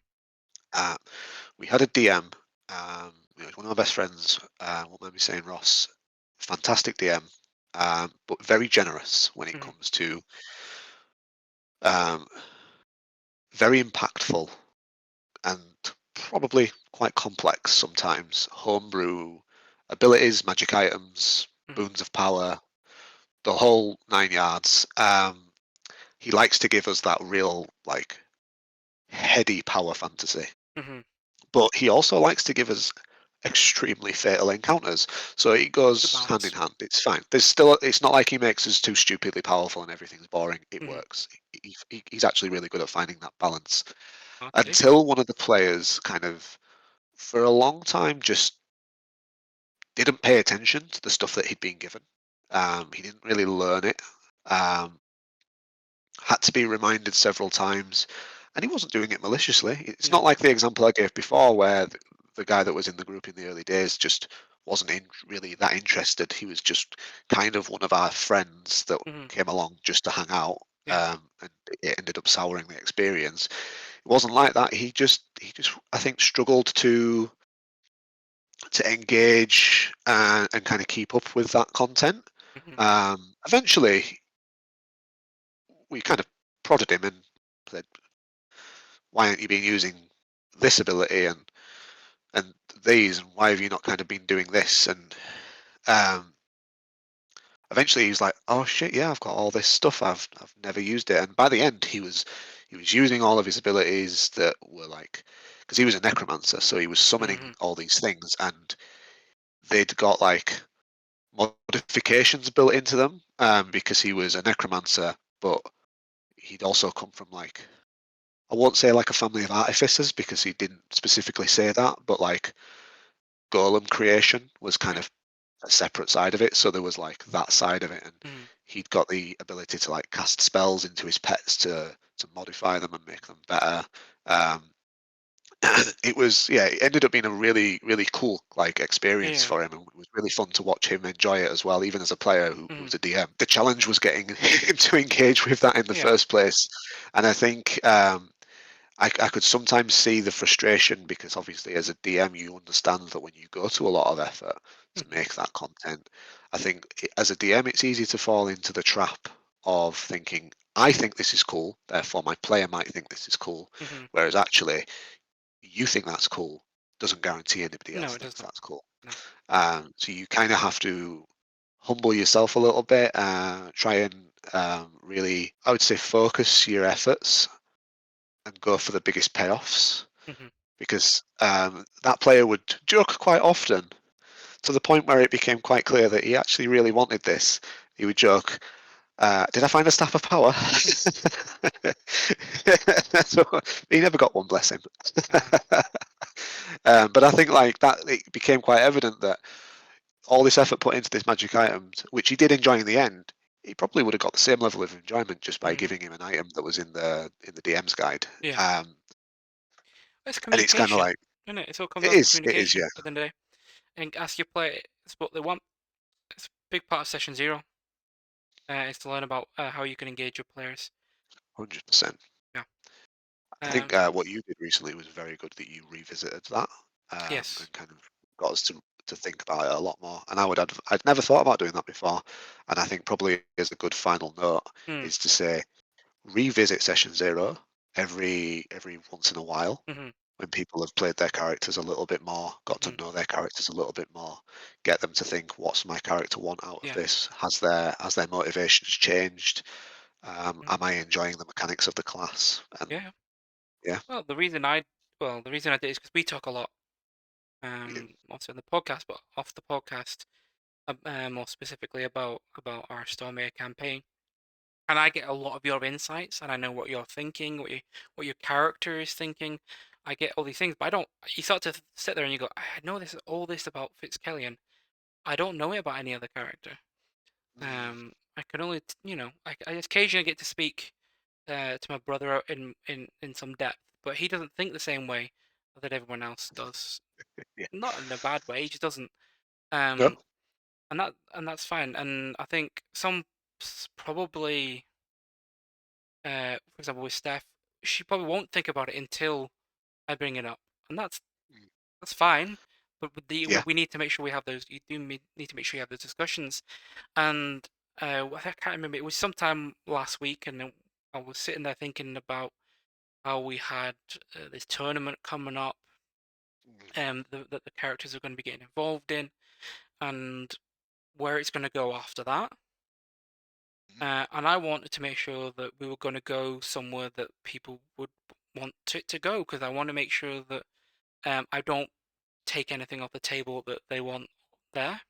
Uh, we had a DM, one of my best friends, won't mind me saying Ross, fantastic DM, but very generous when it Hmm. comes to um, very impactful and probably quite complex sometimes homebrew abilities, magic items, Hmm. boons of power, the whole 9 yards. He likes to give us that real like heady power fantasy, Hmm. but he also likes to give us extremely fatal encounters. So it Good goes hand in balance. hand. It's fine. It's not like he makes us too stupidly powerful and everything's boring. It Hmm. works. He's actually really good at finding that balance. Okay. Until one of the players kind of, for a long time, just didn't pay attention to the stuff that he'd been given. He didn't really learn it. Um, had to be reminded several times, and he wasn't doing it maliciously. It's No. not like the example I gave before, where the guy that was in the group in the early days just wasn't really that interested. He was just kind of one of our friends that Hmm. came along just to hang out, Yeah. and it ended up souring the experience. It wasn't like that. He just I think struggled to engage and kind of keep up with that content. Hmm. Eventually, we kind of prodded him and said, why aren't you been using this ability and these, and why have you not kind of been doing this? And um, eventually he's like, oh shit, yeah, I've got all this stuff, I've never used it. And by the end he was using all of his abilities that were like, because he was a necromancer, so he was summoning Hmm. all these things, and they'd got like modifications built into them, because he was a necromancer, but he'd also come from like, I won't say like a family of artificers because he didn't specifically say that, but like golem creation was kind Okay. of a separate side of it. So there was like that side of it, and Hmm. he'd got the ability to like cast spells into his pets to modify them and make them better. Um, it was, yeah, it ended up being a really cool like experience Yeah. for him, and it was really fun to watch him enjoy it as well, even as a player who Hmm. was a DM. The challenge was getting him to engage with that in the Yeah. first place, and I think I could sometimes see the frustration because obviously as a DM you understand that when you go to a lot of effort to Hmm. make that content, I think as a DM it's easy to fall into the trap of thinking, I think this is cool, therefore my player might think this is cool, Hmm. whereas actually you think that's cool doesn't guarantee anybody No, else it does thinks not. that's cool. No. So you kind of have to humble yourself a little bit, try and really, I would say, focus your efforts and go for the biggest payoffs. Hmm. because that player would joke quite often to the point where it became quite clear that he actually really wanted this. He would joke, "Did I find a staff of power?" So, he never got one, bless him. But I think like that, it became quite evident that all this effort put into this magic item, which he did enjoy in the end, he probably would have got the same level of enjoyment just by Mm, giving him an item that was in the DM's guide. yeah. Um, It's and it's kind of communication, like isn't it? It all comes down to it is, communication yeah, at the end of the day. And ask your player what they want. It's a big part of session zero. Is to learn about how you can engage your players. 100%. Yeah. I think Um, what you did recently was very good that you revisited that yes. and kind of got us to think about it a lot more. And I'd never thought about doing that before. And I think probably as a good final note Mm, is to say revisit session zero every once in a while hmm. when people have played their characters a little bit more, got to Hmm. know their characters a little bit more, get them to think, what's my character want out of Yeah. this? Has their motivations changed? Mm, Am I enjoying the mechanics of the class? And yeah. yeah, Well, the reason I did is because we talk a lot, yeah, also on the podcast, but off the podcast, more specifically about our Stormare campaign. And I get a lot of your insights, and I know what you're thinking, what your character is thinking. I get all these things, but I don't. You start to sit there and you go, I know all this about Fitzkellian. I don't know it about any other character. mm, I can only, I occasionally get to speak to my brother in some depth, but he doesn't think the same way that everyone else does. yeah. Not in a bad way. He just doesn't. No, Um, and that's fine. And I think probably, for example, with Steph, she probably won't think about it until I bring it up, and mm, that's fine. But yeah, we need to make sure we have those. You do need to make sure you have those discussions. And I can't remember. It was sometime last week, and then I was sitting there thinking about how we had this tournament coming up, mm, that the characters are going to be getting involved in, and where it's going to go after that. mm, And I wanted to make sure that we were going to go somewhere that people would want it to go, because I want to make sure that I don't take anything off the table that they want there.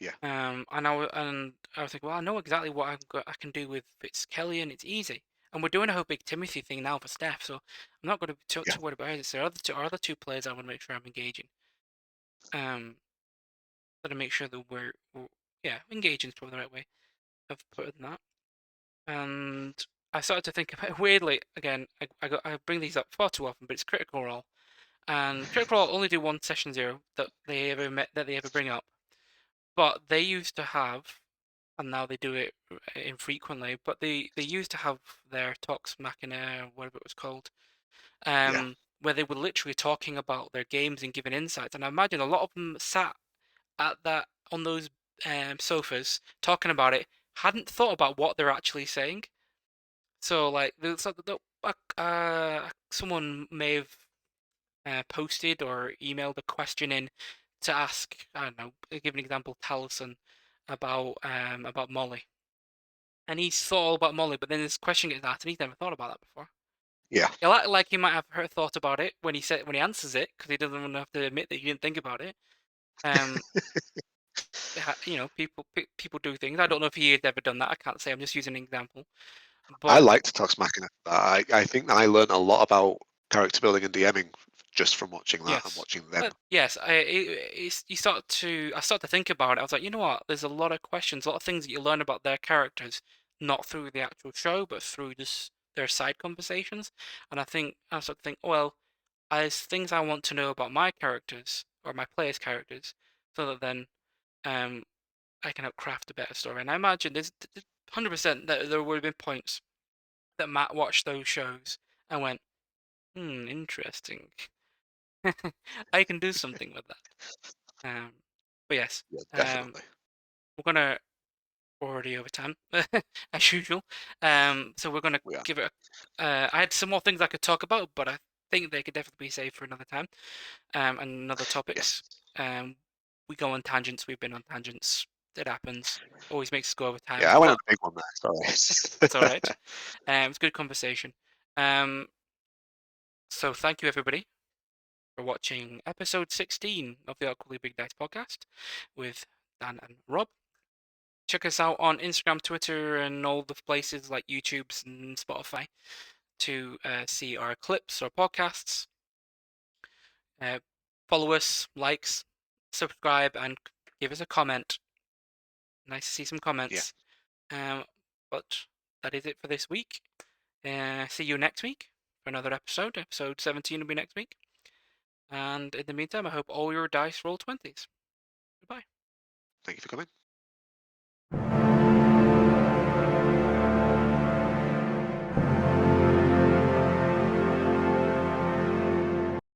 yeah, And I was thinking, well, I know exactly what I can do with Fitzkelly, and it's easy. And we're doing a whole big Timothy thing now for Steph, so I'm not going to be yeah, too worried about it. So our other two players, I want to make sure I'm engaging. Um, so to make sure that we're yeah, engaging is probably the right way of putting that. And I started to think about it weirdly again. I bring these up far too often, but it's Critical Role, and Critical Role only do one session zero that they ever bring up. But they used to have, and now they do it infrequently, but they used to have their Talks Machina, whatever it was called, yeah, where they were literally talking about their games and giving insights. And I imagine a lot of them sat at that on those sofas talking about it, hadn't thought about what they're actually saying. So like, someone may have posted or emailed a question in to ask, I don't know, give an example, Taliesin about Molly. And he's thought all about Molly, but then this question gets asked, and he's never thought about that before. yeah. Yeah, like he might have thought about it when he answers it, because he doesn't want to have to admit that he didn't think about it. Um, people do things. I don't know if he has ever done that. I can't say. I'm just using an example. I But liked Talks Machina. I think that I learned a lot about character building and DMing just from watching that and yes, watching them. yes, I start to think about it. I was like, you know what? There's a lot of questions, a lot of things that you learn about their characters, not through the actual show, but through just their side conversations. And I start to think, well, as things I want to know about my characters or my players' characters, so that then um I can help craft a better story. And I imagine there's 100% that there would have been points that Matt watched those shows and went, interesting. I can do something with that. But yes, Yeah, um, definitely. we're gonna already over time as usual. So we're gonna We are. give it. I had some more things I could talk about, but I think they could definitely be saved for another time. And other topics. Yes. Um, we go on tangents. We've been on tangents. It happens. Always makes us go over time, Yeah, I went on but a big one there. that's all Sorry. right. It's good conversation. Um, So thank you everybody for watching episode 16 of the Equally Big Dice podcast with Dan and Rob. Check us out on Instagram, Twitter, and all the places like YouTube and Spotify to see our clips or podcasts. Follow us, likes, subscribe, and give us a comment. Nice to see some comments. But that is it for this week. See you next week for another episode. Episode 17 will be next week. And in the meantime, I hope all your dice roll 20s. Goodbye. Thank you for coming.